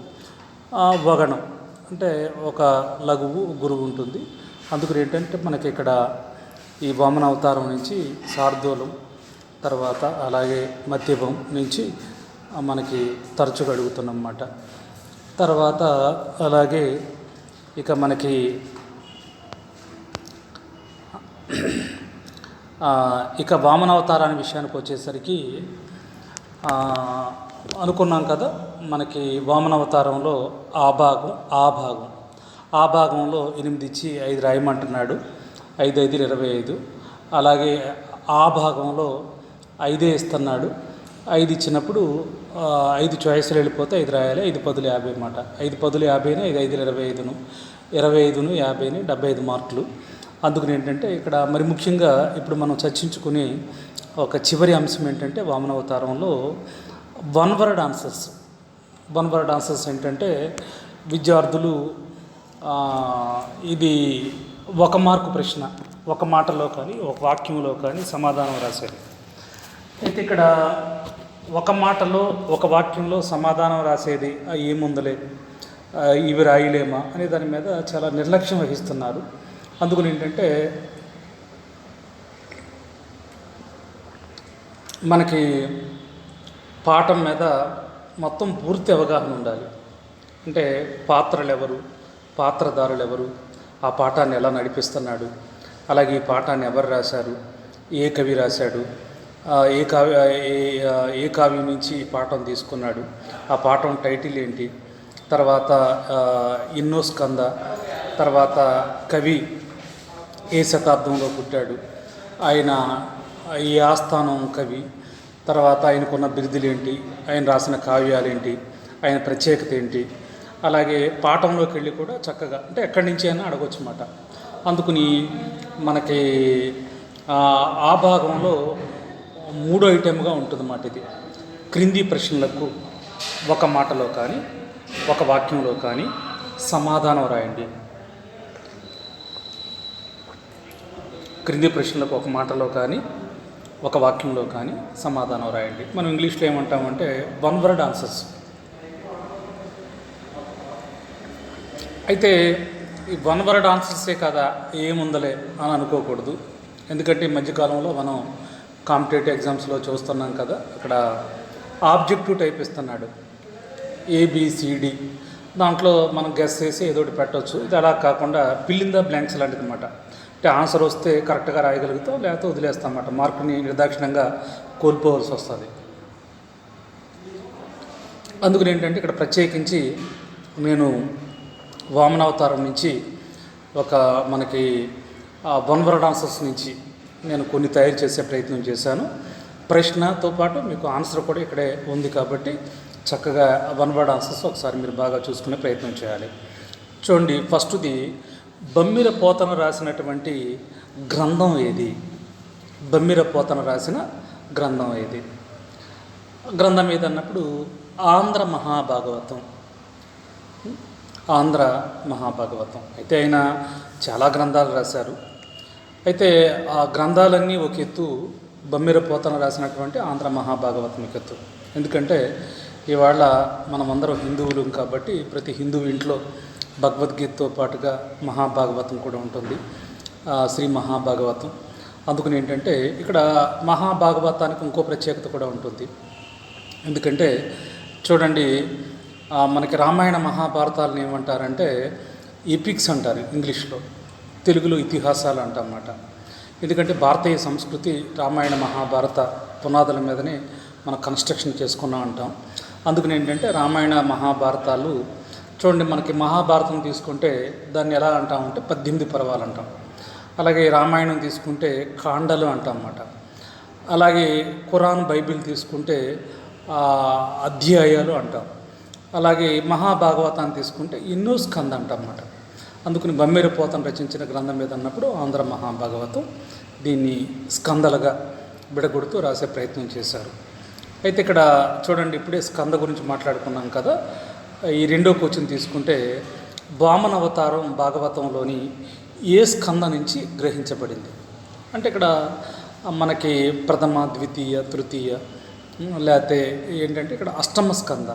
వగణం అంటే ఒక లఘువు గురువు ఉంటుంది. అందుకని ఏంటంటే మనకి ఇక్కడ ఈ వామన అవతారం నుంచి శార్దూలం, తర్వాత అలాగే మధ్యభం నుంచి మనకి తరచుగా అడుగుతున్నమాట. తర్వాత అలాగే ఇక మనకి ఇక వామన అవతారాన్ని విషయానికి వచ్చేసరికి అనుకున్నాం కదా, మనకి వామన అవతారంలో ఆ భాగంలో 8 ఇచ్చి 5 రాయమంటున్నాడు. 5 5 25. అలాగే ఆ భాగంలో 5 ఇస్తున్నాడు. 5 ఇచ్చినప్పుడు 5 చాయిస్లు వెళ్ళిపోతే 5 రాయాలి. 5 10 50 అన్నమాట. 5 10 50ని 5 5 25ను 25ను 50ని 75 మార్కులు. అందుకని ఏంటంటే ఇక్కడ మరి ముఖ్యంగా ఇప్పుడు మనం చర్చించుకునే ఒక చివరి అంశం ఏంటంటే వామన అవతారంలో వన్ వర్డ్ ఆన్సర్స్ ఏంటంటే విద్యార్థులు ఇది 1 మార్కు ప్రశ్న, ఒక మాటలో కానీ ఒక వాక్యంలో కానీ సమాధానం రాసేది. అయితే ఇక్కడ 1 మాటలో ఒక వాక్యంలో సమాధానం రాసేది ఏముందలే ఇవి రాయలేమా అనే దాని మీద చాలా నిర్లక్ష్యం వహిస్తున్నారు. అందుకని ఏంటంటే మనకి పాఠం మీద మొత్తం పూర్తి అవగాహన ఉండాలి. అంటే పాత్రలు ఎవరు, పాత్రధారులు ఎవరు, ఆ పాఠాన్ని ఎలా నడిపిస్తున్నాడు, అలాగే ఈ పాఠాన్ని ఎవరు రాశారు, ఏ కవి రాశాడు, ఏ కావ్యం నుంచి ఈ పాఠం తీసుకున్నాడు, ఆ పాఠం టైటిల్ ఏంటి, తర్వాత ఎన్నో స్కంద, తర్వాత కవి ఏ శతాబ్దంలో పుట్టాడు, ఆయన ఈ ఆస్థానం కవి, తర్వాత ఆయనకున్న బిరుదులేంటి, ఆయన రాసిన కావ్యాలేంటి, ఆయన ప్రత్యేకత ఏంటి, అలాగే పాఠంలోకి వెళ్ళి కూడా చక్కగా అంటే ఎక్కడి నుంచి అయినా అడగొచ్చు అన్నమాట. అందుకని మనకి ఆ భాగంలో 3వ ఐటెంగా ఉంటుందన్నమాట ఇది. క్రింది ప్రశ్నలకు ఒక మాటలో కానీ ఒక వాక్యంలో కానీ సమాధానం రాయండి. క్రింది ప్రశ్నలకు ఒక మాటలో కానీ ఒక వాక్యంలో కానీ సమాధానం రాయండి. మనం ఇంగ్లీష్లో ఏమంటామంటే 1 word ఆన్సర్స్. అయితే ఈ 1 word ఆన్సర్సే కదా ఏముందలే అని అనుకోకూడదు. ఎందుకంటే ఈ మధ్యకాలంలో మనం కాంపిటేటివ్ ఎగ్జామ్స్లో చూస్తున్నాం కదా, అక్కడ ఆబ్జెక్టివ్ టైప్ ఇస్తున్నాడు, ABCD. దాంట్లో మనం గెస్ చేసి ఏదో ఒకటి పెట్టవచ్చు. ఇది అలా కాకుండా ఫిల్ ఇన్ ద బ్లాంక్స్ లాంటిది అనమాట. అంటే ఆన్సర్ వస్తే కరెక్ట్గా రాయగలుగుతాం, లేకపోతే వదిలేస్తాం అన్నమాట. మార్కుని నిర్దాక్షిణ్యంగా కోల్పోవలసి వస్తుంది. అందుకని ఏంటంటే ఇక్కడ ప్రత్యేకించి నేను వామనావతారం నుంచి ఒక మనకి 1 word ఆన్సర్స్ నుంచి నేను కొన్ని తయారు చేసే ప్రయత్నం చేశాను. ప్రశ్నతో పాటు మీకు ఆన్సర్ కూడా ఇక్కడే ఉంది కాబట్టి చక్కగా 1 word ఆన్సర్స్ ఒకసారి మీరు బాగా చూసుకునే ప్రయత్నం చేయాలి. చూడండి, ఫస్ట్ది బమ్మిర పోతన రాసినటువంటి గ్రంథం ఏది? బమ్మిర పోతన రాసిన గ్రంథం ఏది? గ్రంథం ఏదన్నప్పుడు ఆంధ్ర మహాభాగవతం. ఆంధ్ర మహాభాగవతం అయితే ఆయన చాలా గ్రంథాలు రాశారు. అయితే ఆ గ్రంథాలన్నీ ఒక ఎత్తు, బమ్మిర పోతన రాసినటువంటి ఆంధ్ర మహాభాగవతం ఒక ఎత్తు. ఎందుకంటే ఇవాళ మనమందరం హిందువులు కాబట్టి ప్రతి హిందువు ఇంట్లో భగవద్గీతతో పాటుగా మహాభాగవతం కూడా ఉంటుంది, శ్రీ మహాభాగవతం. అందుకని ఏంటంటే ఇక్కడ మహాభాగవతానికి ఇంకో ప్రత్యేకత కూడా ఉంటుంది. ఎందుకంటే చూడండి, మనకి రామాయణ మహాభారతాలను ఏమంటారంటే ఎపిక్స్ అంటారు ఇంగ్లీష్లో, తెలుగులో ఇతిహాసాలు అంటన్నమాట. ఎందుకంటే భారతీయ సంస్కృతి రామాయణ మహాభారత పునాదుల మీదనే మనం కన్స్ట్రక్షన్ చేసుకున్నాం అంటాం. అందుకని ఏంటంటే రామాయణ మహాభారతాలు చూడండి, మనకి మహాభారతం తీసుకుంటే దాన్ని ఎలా అంటామంటే 18 పర్వాలు అంటాం. అలాగే రామాయణం తీసుకుంటే కాండలు అంటాం అన్నమాట. అలాగే ఖురాన్ బైబిల్ తీసుకుంటే అధ్యాయాలు అంటాం. అలాగే మహాభాగవతాన్ని తీసుకుంటే ఎన్నో స్కంద అంటాం అన్నమాట. అందుకని బమ్మిర పోతన రచించిన గ్రంథం మీద అన్నప్పుడు ఆంధ్ర మహాభాగవతం దీన్ని స్కందలుగా విడగొడుతూ రాసే ప్రయత్నం చేశారు. అయితే ఇక్కడ చూడండి, ఇప్పుడే స్కంద గురించి మాట్లాడుకున్నాం కదా. ఈ రెండో క్వశ్చన్ తీసుకుంటే వామన అవతారం భాగవతంలోని ఏ స్కంద నుంచి గ్రహించబడింది అంటే ఇక్కడ మనకి ప్రథమ, ద్వితీయ, తృతీయ, లేకపోతే ఏంటంటే ఇక్కడ అష్టమ స్కంద.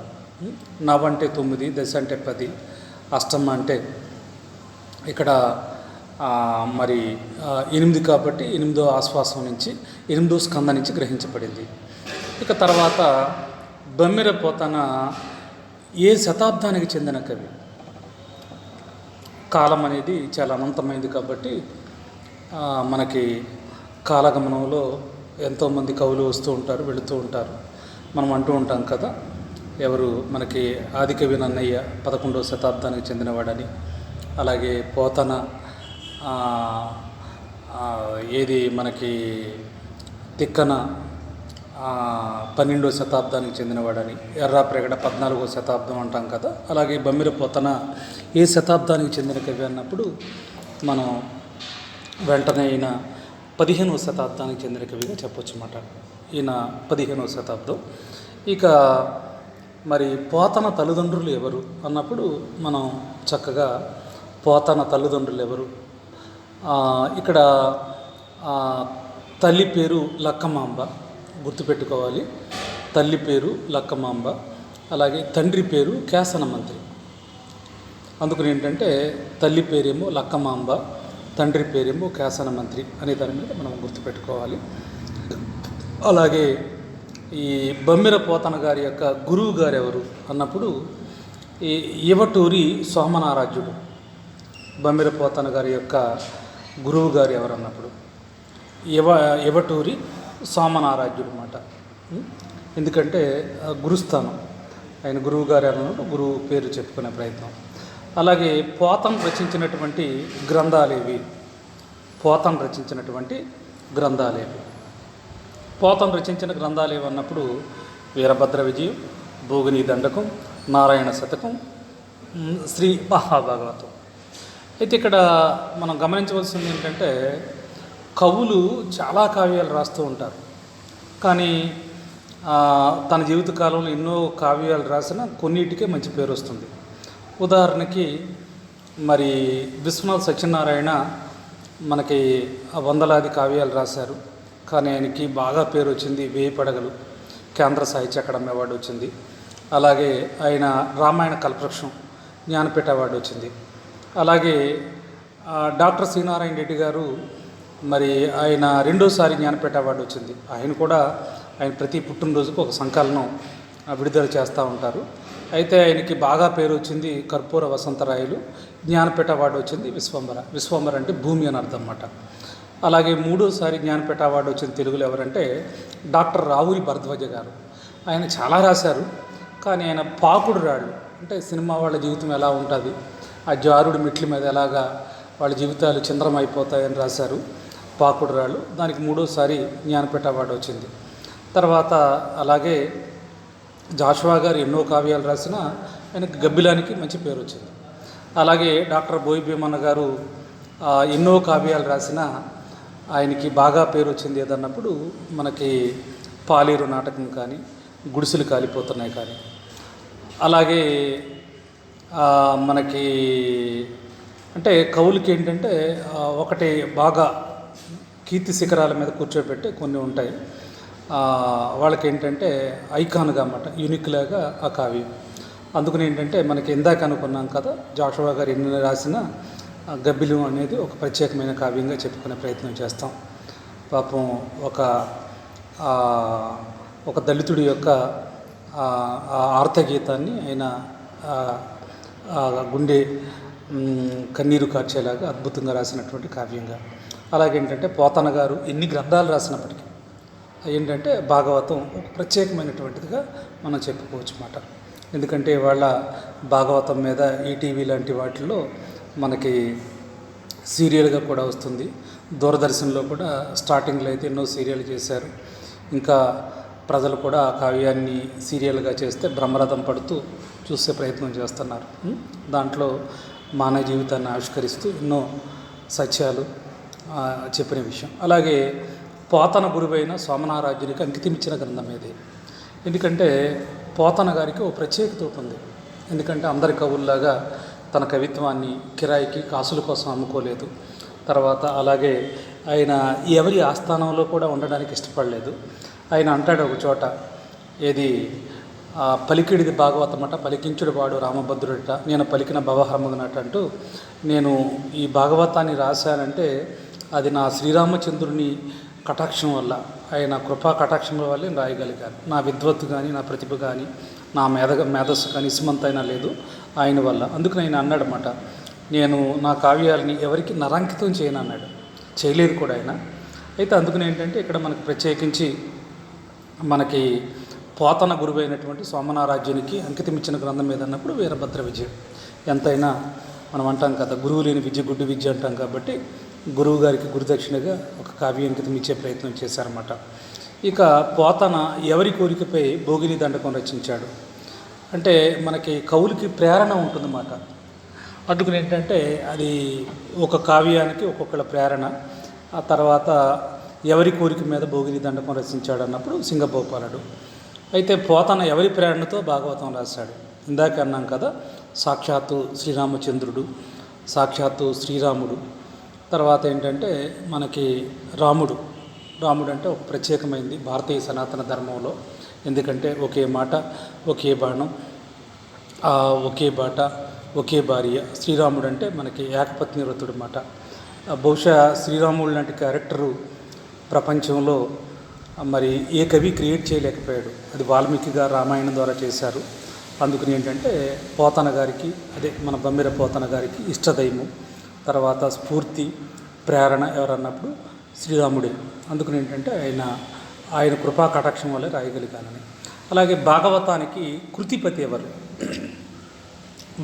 నవ అంటే 9, దశ అంటే 10, అష్టమ అంటే ఇక్కడ మరి 8 కాబట్టి 8వ ఆశ్వాసం నుంచి 8వ స్కంద నుంచి గ్రహించబడింది. ఇక తర్వాత బమ్మిర పోతన ఏ శతాబ్దానికి చెందిన కవి? కాలం అనేది చాలా అనంతమైంది కాబట్టి మనకి కాలగమనంలో ఎంతోమంది కవులు వస్తూ ఉంటారు, వెళుతూ ఉంటారు. మనం అంటూ ఉంటాం కదా, ఎవరు మనకి ఆదికవి నన్నయ్య 11వ శతాబ్దానికి చెందినవాడని, అలాగే పోతన ఏది మనకి తిక్కన 12వ శతాబ్దానికి చెందినవాడని, ఎర్రాప్రేగడ 14వ శతాబ్దం అంటాం కదా. అలాగే బమ్మిర పోతన ఏ శతాబ్దానికి చెందిన కవి అన్నప్పుడు మనం వెంటనే ఈయన 15వ శతాబ్దానికి చెందిన కవిగా చెప్పొచ్చు అన్నమాట. ఈయన 15వ శతాబ్దం. ఇక మరి పోతన తల్లిదండ్రులు ఎవరు అన్నప్పుడు మనం చక్కగా పోతన తల్లిదండ్రులు ఎవరు, ఇక్కడ తల్లి పేరు లక్కమాంబ, గుర్తుపెట్టుకోవాలి. తల్లి పేరు లక్కమాంబ. అలాగే తండ్రి పేరు కేసన మంత్రి. అందుకని ఏంటంటే తల్లి పేరేమో లక్కమాంబ, తండ్రి పేరేమో కేసన మంత్రి అనే దాని మీద మనం గుర్తుపెట్టుకోవాలి. అలాగే ఈ బమ్మెర పోతన గారి యొక్క గురువు గారు ఎవరు అన్నప్పుడు ఈ ఇవటూరి సోమనారాజ్యుడు. బమ్మెర పోతన గారి యొక్క గురువు గారు ఎవరు అన్నప్పుడు ఇవటూరి సోమనారాజ్యుడు అన్నమాట. ఎందుకంటే గురుస్థానం, ఆయన గురువు గారు అన్నప్పుడు గురువు పేరు చెప్పుకునే ప్రయత్నం. అలాగే పోతన రచించినటువంటి గ్రంథాలేవి? పోతన రచించినటువంటి గ్రంథాలేవి? పోతన రచించిన గ్రంథాలేవి అన్నప్పుడు వీరభద్ర విజయం, భోగిని దండకం, నారాయణ శతకం, శ్రీ మహాభాగవతం. అయితే ఇక్కడ మనం గమనించవలసింది ఏంటంటే కవులు చాలా కావ్యాలు రాస్తూ ఉంటారు, కానీ తన జీవిత కాలంలో ఎన్నో కావ్యాలు రాసిన కొన్నిటికే మంచి పేరు వస్తుంది. ఉదాహరణకి మరి విశ్వనాథ్ సత్యనారాయణ మనకి వందలాది కావ్యాలు రాశారు, కానీ ఆయనకి బాగా పేరు వచ్చింది 1000 పడగలు, కేంద్ర సాహిత్య అకాడమీ అవార్డు వచ్చింది. అలాగే ఆయన రామాయణ కల్పవృక్షం జ్ఞానపీఠ అవార్డు వచ్చింది. అలాగే డాక్టర్ శ్రీనారాయణ రెడ్డి గారు మరి ఆయన 2వసారి జ్ఞానపీఠ అవార్డు వచ్చింది. ఆయన కూడా ఆయన ప్రతి పుట్టినరోజుకు ఒక సంకలనం విడుదల చేస్తూ ఉంటారు. అయితే ఆయనకి బాగా పేరు వచ్చింది కర్పూర వసంతరాయలు, జ్ఞానపీఠ అవార్డు వచ్చింది విశ్వంబర. విశ్వంబర అంటే భూమి అని అర్థం అన్నమాట. అలాగే 3వసారి జ్ఞానపీఠ అవార్డు వచ్చింది తెలుగులో ఎవరంటే డాక్టర్ రావురి భరద్వాజ గారు. ఆయన చాలా రాశారు, కానీ ఆయన పాకుడు రాళ్ళు అంటే సినిమా వాళ్ళ జీవితం ఎలా ఉంటుంది, ఆ జారుడి మెట్ల మీద ఎలాగా వాళ్ళ జీవితాలు చింద్రమైపోతాయని రాశారు పాకుడు రాళ్ళు. దానికి 3వసారి జ్ఞానపీఠ అవార్డు వచ్చింది. తర్వాత అలాగే జాషువా గారు ఎన్నో కావ్యాలు రాసినా ఆయనకి గబ్బిలానికి మంచి పేరు వచ్చింది. అలాగే డాక్టర్ బోయి భీమన్న గారు ఎన్నో కావ్యాలు రాసినా ఆయనకి బాగా పేరు వచ్చింది ఏదన్నప్పుడు మనకి పాలేరు నాటకం కానీ, గుడిసెలు కాలిపోతున్నాయి కానీ. అలాగే మనకి అంటే కవులకి ఏంటంటే ఒకటి బాగా కీర్తి శిఖరాల మీద కూర్చోబెట్టి కొన్ని ఉంటాయి, వాళ్ళకి ఏంటంటే ఐకాన్గా అన్నమాట, యూనిక్ లాగా ఆ కావ్యం. అందుకని ఏంటంటే మనకి ఇందాక అనుకున్నాం కదా, జాషువా గారు ఎన్ని రాసినా గబ్బిలం అనేది ఒక ప్రత్యేకమైన కావ్యంగా చెప్పుకునే ప్రయత్నం చేస్తాం. పాపం ఒక దళితుడి యొక్క ఆర్తగీతాన్ని ఆయన గుండె కన్నీరు కార్చేలాగా అద్భుతంగా రాసినటువంటి కావ్యంగా. అలాగేంటంటే పోతన గారు ఎన్ని గ్రంథాలు రాసినప్పటికీ ఏంటంటే భాగవతం ఒక ప్రత్యేకమైనటువంటిదిగా మనం చెప్పుకోవచ్చు అన్నమాట. ఎందుకంటే వాళ్ళ భాగవతం మీద ఈటీవీ లాంటి వాటిల్లో మనకి సీరియల్గా కూడా వస్తుంది. దూరదర్శన్లో కూడా స్టార్టింగ్లో అయితే ఎన్నో సీరియల్ చేశారు. ఇంకా ప్రజలు కూడా ఆ కావ్యాన్ని సీరియల్గా చేస్తే బ్రహ్మరథం పడుతూ చూసే ప్రయత్నం చేస్తున్నారు. దాంట్లో మానవ జీవితాన్ని ఆవిష్కరిస్తూ ఎన్నో సత్యాలు చెప్పిన విషయం. అలాగే పోతన గురువైన సోమనారాజ్యునికి అంకితమిచ్చిన గ్రంథం ఇది. ఎందుకంటే పోతన గారికి ఓ ప్రత్యేకత ఉంటుంది. ఎందుకంటే అందరి కవుల్లాగా తన కవిత్వాన్ని కిరాయికి కాసుల కోసం అమ్ముకోలేదు. తర్వాత అలాగే ఆయన ఎవరి ఆస్థానంలో కూడా ఉండడానికి ఇష్టపడలేదు. ఆయన అంటాడు ఒక చోట, ఏది పలికిడిది భాగవతమట, పలికించుడు వాడు రామభద్రుడట, నేను పలికిన భవహరమగనట అంటూ, నేను ఈ భాగవతాన్ని రాశానంటే అది నా శ్రీరామచంద్రుని కటాక్షం వల్ల, ఆయన కృపా కటాక్షం వల్లే రాయగలిగాను. నా విద్వత్తు కానీ, నా ప్రతిభ కానీ, నా మేధస్సు కానీ ఇసుమంతైనా లేదు ఆయన వల్ల. అందుకని ఆయన అన్నాడన్నమాట, నేను నా కావ్యాలని ఎవరికి నరాంకితం చేయను అన్నాడు. చేయలేదు కూడా ఆయన. అయితే అందుకని ఏంటంటే ఇక్కడ మనకు ప్రత్యేకించి మనకి పోతన గురువైనటువంటి సోమనారాజ్యునికి అంకితమిచ్చిన గ్రంథం ఏదన్నప్పుడు వీరభద్ర విజయం. ఎంతైనా మనం అంటాం కదా, గురువు లేని విద్య గుడ్డి విద్య అంటాం. కాబట్టి గురువు గారికి గురుదక్షిణగా ఒక కావ్య అంకితం ఇచ్చే ప్రయత్నం చేశారన్నమాట. ఇక పోతన ఎవరి కోరికపై భోగిని దండకం రచించాడు అంటే మనకి కవులకి ప్రేరణ ఉంటుందన్నమాట. అందుకని ఏంటంటే అది ఒక కావ్యానికి ఒక్కొక్కళ్ళ ప్రేరణ. ఆ తర్వాత ఎవరి కోరిక మీద భోగిని దండకం రచించాడు అన్నప్పుడు సింగభూపాలుడు. అయితే పోతన ఎవరి ప్రేరణతో భాగవతం రాశాడు? ఇందాక అన్నాం కదా, సాక్షాత్తు శ్రీరామచంద్రుడు, సాక్షాత్తు శ్రీరాముడు. తర్వాత ఏంటంటే మనకి రాముడు అంటే ఒక ప్రత్యేకమైంది భారతీయ సనాతన ధర్మంలో. ఎందుకంటే ఒకే మాట, ఒకే బాణం, ఒకే బాట, ఒకే భార్య. శ్రీరాముడు అంటే మనకి ఏకపత్ని వ్రతుడు అన్నమాట. బహుశా శ్రీరాముడు లాంటి క్యారెక్టరు ప్రపంచంలో మరి ఏ కవి క్రియేట్ చేయలేకపోయాడు. అది వాల్మీకి గారు రామాయణం ద్వారా చేశారు. అందుకని ఏంటంటే పోతన గారికి, అదే మన బమ్మెర పోతన గారికి ఇష్టదైవం, తర్వాత స్ఫూర్తి, ప్రేరణ ఎవరన్నప్పుడు శ్రీరాముడే. అందుకని ఏంటంటే ఆయన కృపా కటాక్షం వల్లే రాయగలిగానని. అలాగే భాగవతానికి కృతిపతి ఎవరు,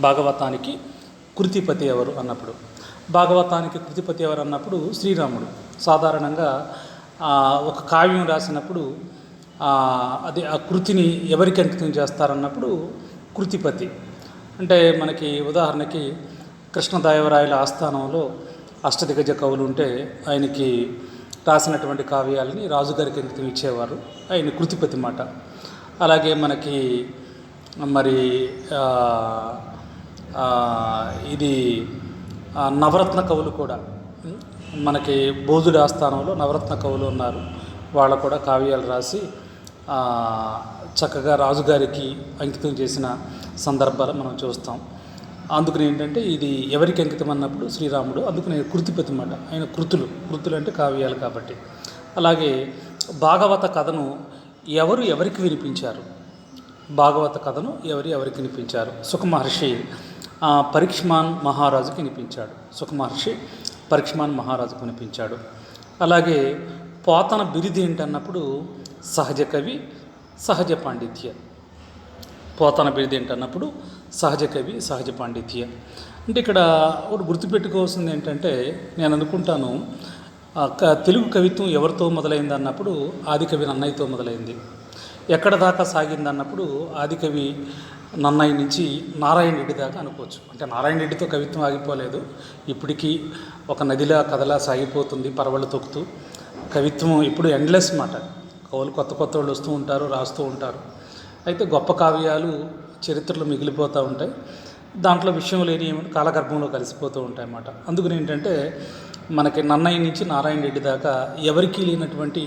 భాగవతానికి కృతిపతి ఎవరు అన్నప్పుడు, భాగవతానికి కృతిపతి ఎవరు అన్నప్పుడు శ్రీరాముడు. సాధారణంగా ఒక కావ్యం రాసినప్పుడు అది ఆ కృతిని ఎవరికి అంకితం చేస్తారన్నప్పుడు కృతిపతి. అంటే మనకి ఉదాహరణకి కృష్ణదేవరాయల ఆస్థానంలో అష్టదిగ్గజ కవులు ఉంటే ఆయనకి రాసినటువంటి కావ్యాలని రాజుగారికి అంకితం ఇచ్చేవారు. ఆయన కృతిపతి మాట. అలాగే మనకి మరి ఇది నవరత్న కవులు కూడా, మనకి బోధుడి ఆస్థానంలో నవరత్న కవులు ఉన్నారు. వాళ్ళు కూడా కావ్యాలు రాసి చక్కగా రాజుగారికి అంకితం చేసిన సందర్భాలు మనం చూస్తాం. అందుకని ఏంటంటే ఇది ఎవరికి అంకితం అన్నప్పుడు శ్రీరాముడు. అందుకని కృతిపతి మాట. ఆయన కృతులు అంటే కావ్యాలు కాబట్టి. అలాగే భాగవత కథను ఎవరికి వినిపించారు, భాగవత కథను ఎవరికి వినిపించారు? సుఖమహర్షి పరీక్ష్మాన్ మహారాజుకి వినిపించాడు. సుఖమహర్షి పరీక్ష్మాన్ మహారాజుకు వినిపించాడు. అలాగే పోతన బిరుది ఏంటన్నప్పుడు సహజ కవి, సహజ పాండిత్య. పోతన బిరుది ఏంటన్నప్పుడు సహజ కవి, సహజ పాండిత్య. అంటే ఇక్కడ ఒకటి గుర్తుపెట్టుకోవాల్సింది ఏంటంటే, నేను అనుకుంటాను తెలుగు కవిత్వం ఎవరితో మొదలైంది అన్నప్పుడు ఆదికవి నన్నయ్యతో మొదలైంది. ఎక్కడ దాకా సాగింది అన్నప్పుడు ఆదికవి నన్నయ్య నుంచి నారాయణ రెడ్డి దాకా అనుకోవచ్చు. అంటే నారాయణ రెడ్డితో కవిత్వం ఆగిపోలేదు, ఇప్పటికీ ఒక నదిలా కథలా సాగిపోతుంది పరవళ్ళు తొక్కుతూ. కవిత్వం ఇప్పుడు ఎండ్లెస్ మాట. కవులు కొత్త వాళ్ళు వస్తూ ఉంటారు, రాస్తూ ఉంటారు. అయితే గొప్ప కావ్యాలు చరిత్రలో మిగిలిపోతూ ఉంటాయి. దాంట్లో విషయం లేని ఏమంటే కాలగర్భంలో కలిసిపోతూ ఉంటాయి అన్నమాట. అందుకని ఏంటంటే మనకి నన్నయ్య నుంచి నారాయణ రెడ్డి దాకా ఎవరికీ లేనటువంటి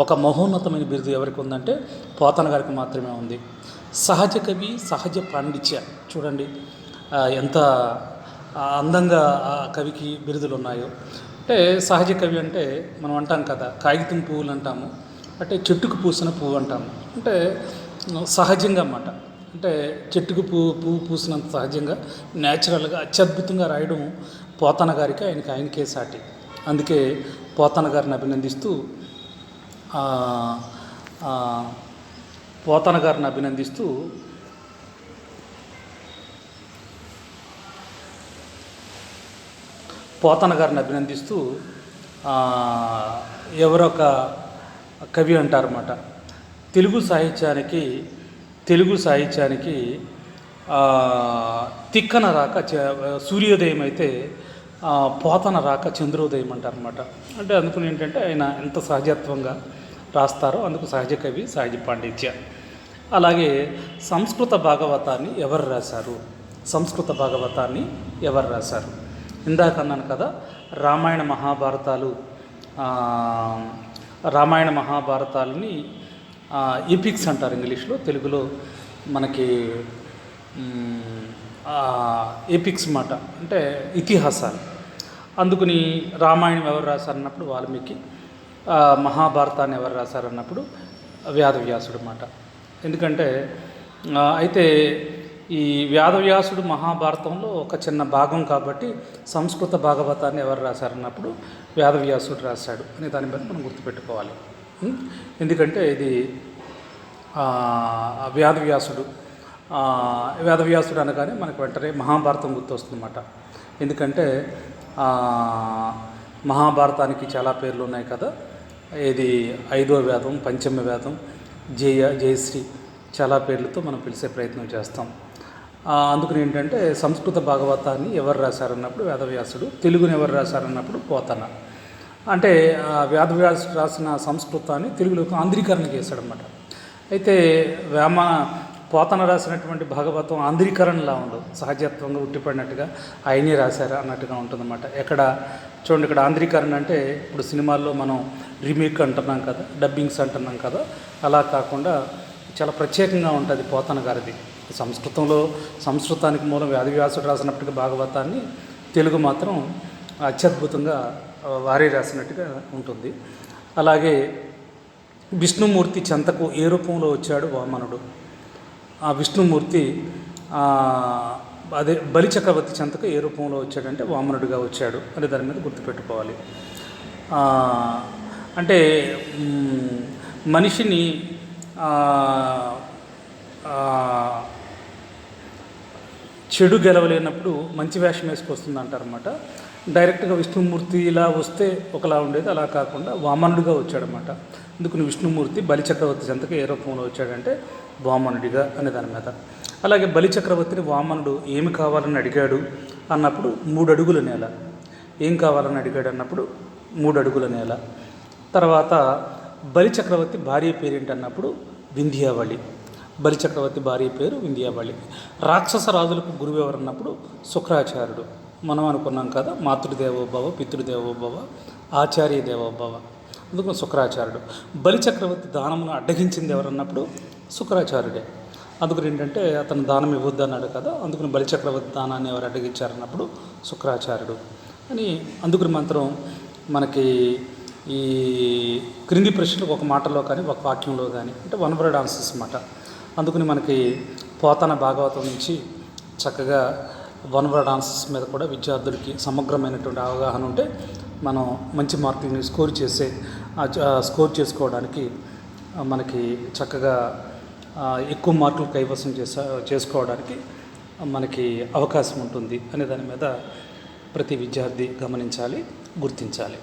ఒక మహోన్నతమైన బిరుదు ఎవరికి ఉందంటే పోతన గారికి మాత్రమే ఉంది. సహజ కవి, సహజ పాండిత్య. చూడండి ఎంత అందంగా ఆ కవికి బిరుదులు ఉన్నాయో. అంటే సహజ కవి అంటే మనం అంటాం కదా, కాగితం పువ్వులు అంటాము, అంటే చెట్టుకు పూసిన పువ్వు అంటాము. అంటే సహజంగా అన్నమాట. అంటే చెట్టుకు పువ్వు పూసినంత సహజంగా, న్యాచురల్గా, అత్యద్భుతంగా రాయడం పోతన గారికి ఆయనకే సాటి. అందుకే పోతన గారిని అభినందిస్తూ ఎవరొక కవి అంటారన్నమాట. తెలుగు సాహిత్యానికి తిక్కన రాక సూర్యోదయం అయితే పోతన రాక చంద్రోదయం అంటారన్నమాట. అంటే అందుకని ఏంటంటే ఆయన ఎంత సహజత్వంగా రాస్తారో అందుకు సహజ కవి, సహజ పాండిత్య. అలాగే సంస్కృత భాగవతాన్ని ఎవరు రాశారు? ఇందాక అన్నాను కదా, రామాయణ మహాభారతాలని ఎపిక్స్ అంటారు ఇంగ్లీష్లో. తెలుగులో మనకి ఎపిక్స్ మాట అంటే ఇతిహాసాలు. అందుకని రామాయణం ఎవరు రాశారన్నప్పుడు వాల్మీకి, మహాభారతాన్ని ఎవరు రాశారన్నప్పుడు వ్యాసవ్యాసుడు మాట. ఎందుకంటే అయితే ఈ వ్యాసవ్యాసుడు మహాభారతంలో ఒక చిన్న భాగం కాబట్టి సంస్కృత భాగవతాన్ని ఎవరు రాశారన్నప్పుడు వ్యాసవ్యాసుడు రాశాడు అనే దాన్ని బట్టి మనం గుర్తుపెట్టుకోవాలి. ఎందుకంటే ఇది వ్యాసవ్యాసుడు అనగానే మనకు వెంటనే మహాభారతం గుర్తొస్తుందన్నమాట. ఎందుకంటే మహాభారతానికి చాలా పేర్లు ఉన్నాయి కదా. ఇది 5వ వేదం, పంచమ వేదం, జయశ్రీ, చాలా పేర్లతో మనం పిలిచే ప్రయత్నం చేస్తాం. అందుకని ఏంటంటే సంస్కృత భాగవతాన్ని ఎవరు రాశారన్నప్పుడు వేదవ్యాసుడు, తెలుగుని ఎవరు రాశారన్నప్పుడు పోతన. అంటే వేదవ్యాసుడు రాసిన సంస్కృతాన్ని తెలుగులోకి ఆంధ్రీకరణ చేశాడనమాట. అయితే పోతన రాసినటువంటి భాగవతం ఆంధ్రీకరణలా ఉండదు, సహజత్వంగా ఉట్టిపడినట్టుగా ఆయనే రాశారా అన్నట్టుగా ఉంటుందన్నమాట. చూడండి, ఇక్కడ ఆంధ్రీకరణ అంటే ఇప్పుడు సినిమాల్లో మనం రీమేక్ అంటున్నాం కదా, డబ్బింగ్స్ అంటున్నాం కదా, అలా కాకుండా చాలా ప్రత్యేకంగా ఉంటుంది పోతన గారిది. సంస్కృతానికి మూలం వ్యాసుడు రాసినప్పటికీ భాగవతాన్ని తెలుగు మాత్రం అత్యద్భుతంగా వారే రాసినట్టుగా ఉంటుంది. అలాగే విష్ణుమూర్తి చెంతకు ఏ రూపంలో వచ్చాడు వామనుడు? ఆ విష్ణుమూర్తి అదే బలిచక్రవర్తి చెంతకు ఏ రూపంలో వచ్చాడంటే వామనుడిగా వచ్చాడు అనే దాని మీద గుర్తుపెట్టుకోవాలి. అంటే మనిషిని చెడు గెలవలేనప్పుడు మంచి వేషం వేసుకొస్తుంది అంటారన్నమాట. డైరెక్ట్గా విష్ణుమూర్తి ఇలా వస్తే ఒకలా ఉండేది, అలా కాకుండా వామనుడిగా వచ్చాడనమాట. అందుకని విష్ణుమూర్తి బలిచక్రవర్తి చెంతకు ఏ రూపంలో వచ్చాడంటే వామనుడిగా అనే దాని మీద. అలాగే బలిచక్రవర్తిని వామనుడు ఏమి కావాలని అడిగాడు అన్నప్పుడు 3 అడుగుల నేల. ఏం కావాలని అడిగాడు అన్నప్పుడు 3 అడుగుల నేల. తర్వాత బలిచక్రవర్తి భార్య పేరేంటి అన్నప్పుడు వింధ్యావళి. బలిచక్రవర్తి భార్య పేరు వింధ్యావళి. రాక్షస రాజులకు గురువు ఎవరు అన్నప్పుడు శుక్రాచార్యుడు. మనం అనుకున్నాం కదా, మాతృదేవోభవ, పితృదేవోభవ, ఆచార్య దేవోభవ, అందుకని శుక్రాచార్యుడు. బలిచక్రవర్తి దానమును అడ్డగించింది ఎవరన్నప్పుడు శుక్రాచార్యుడే. అందుకని ఏంటంటే అతను దానం ఇవ్వద్దు అన్నాడు కదా, అందుకని బలిచక్రవర్తి దానాన్ని ఎవరు అడ్డగించారన్నప్పుడు శుక్రాచార్యుడు అని. అందుకని మాత్రం మనకి ఈ క్రింది ప్రశ్నలకు ఒక మాటలో కానీ ఒక వాక్యంలో కానీ అంటే 1 word ఆన్సర్స్ అన్నమాట. అందుకని మనకి పోతన భాగవతం నుంచి చక్కగా 1 word ఆన్సర్స్ మీద కూడా విద్యార్థులకి సమగ్రమైనటువంటి అవగాహన ఉంటే మనం మంచి మార్కులని స్కోర్ చేసుకోవడానికి మనకి చక్కగా ఎక్కువ మార్కులు కైవసం చేసుకోవడానికి మనకి అవకాశం ఉంటుంది అనే దాని మీద ప్రతి విద్యార్థి గమనించాలి, గుర్తించాలి.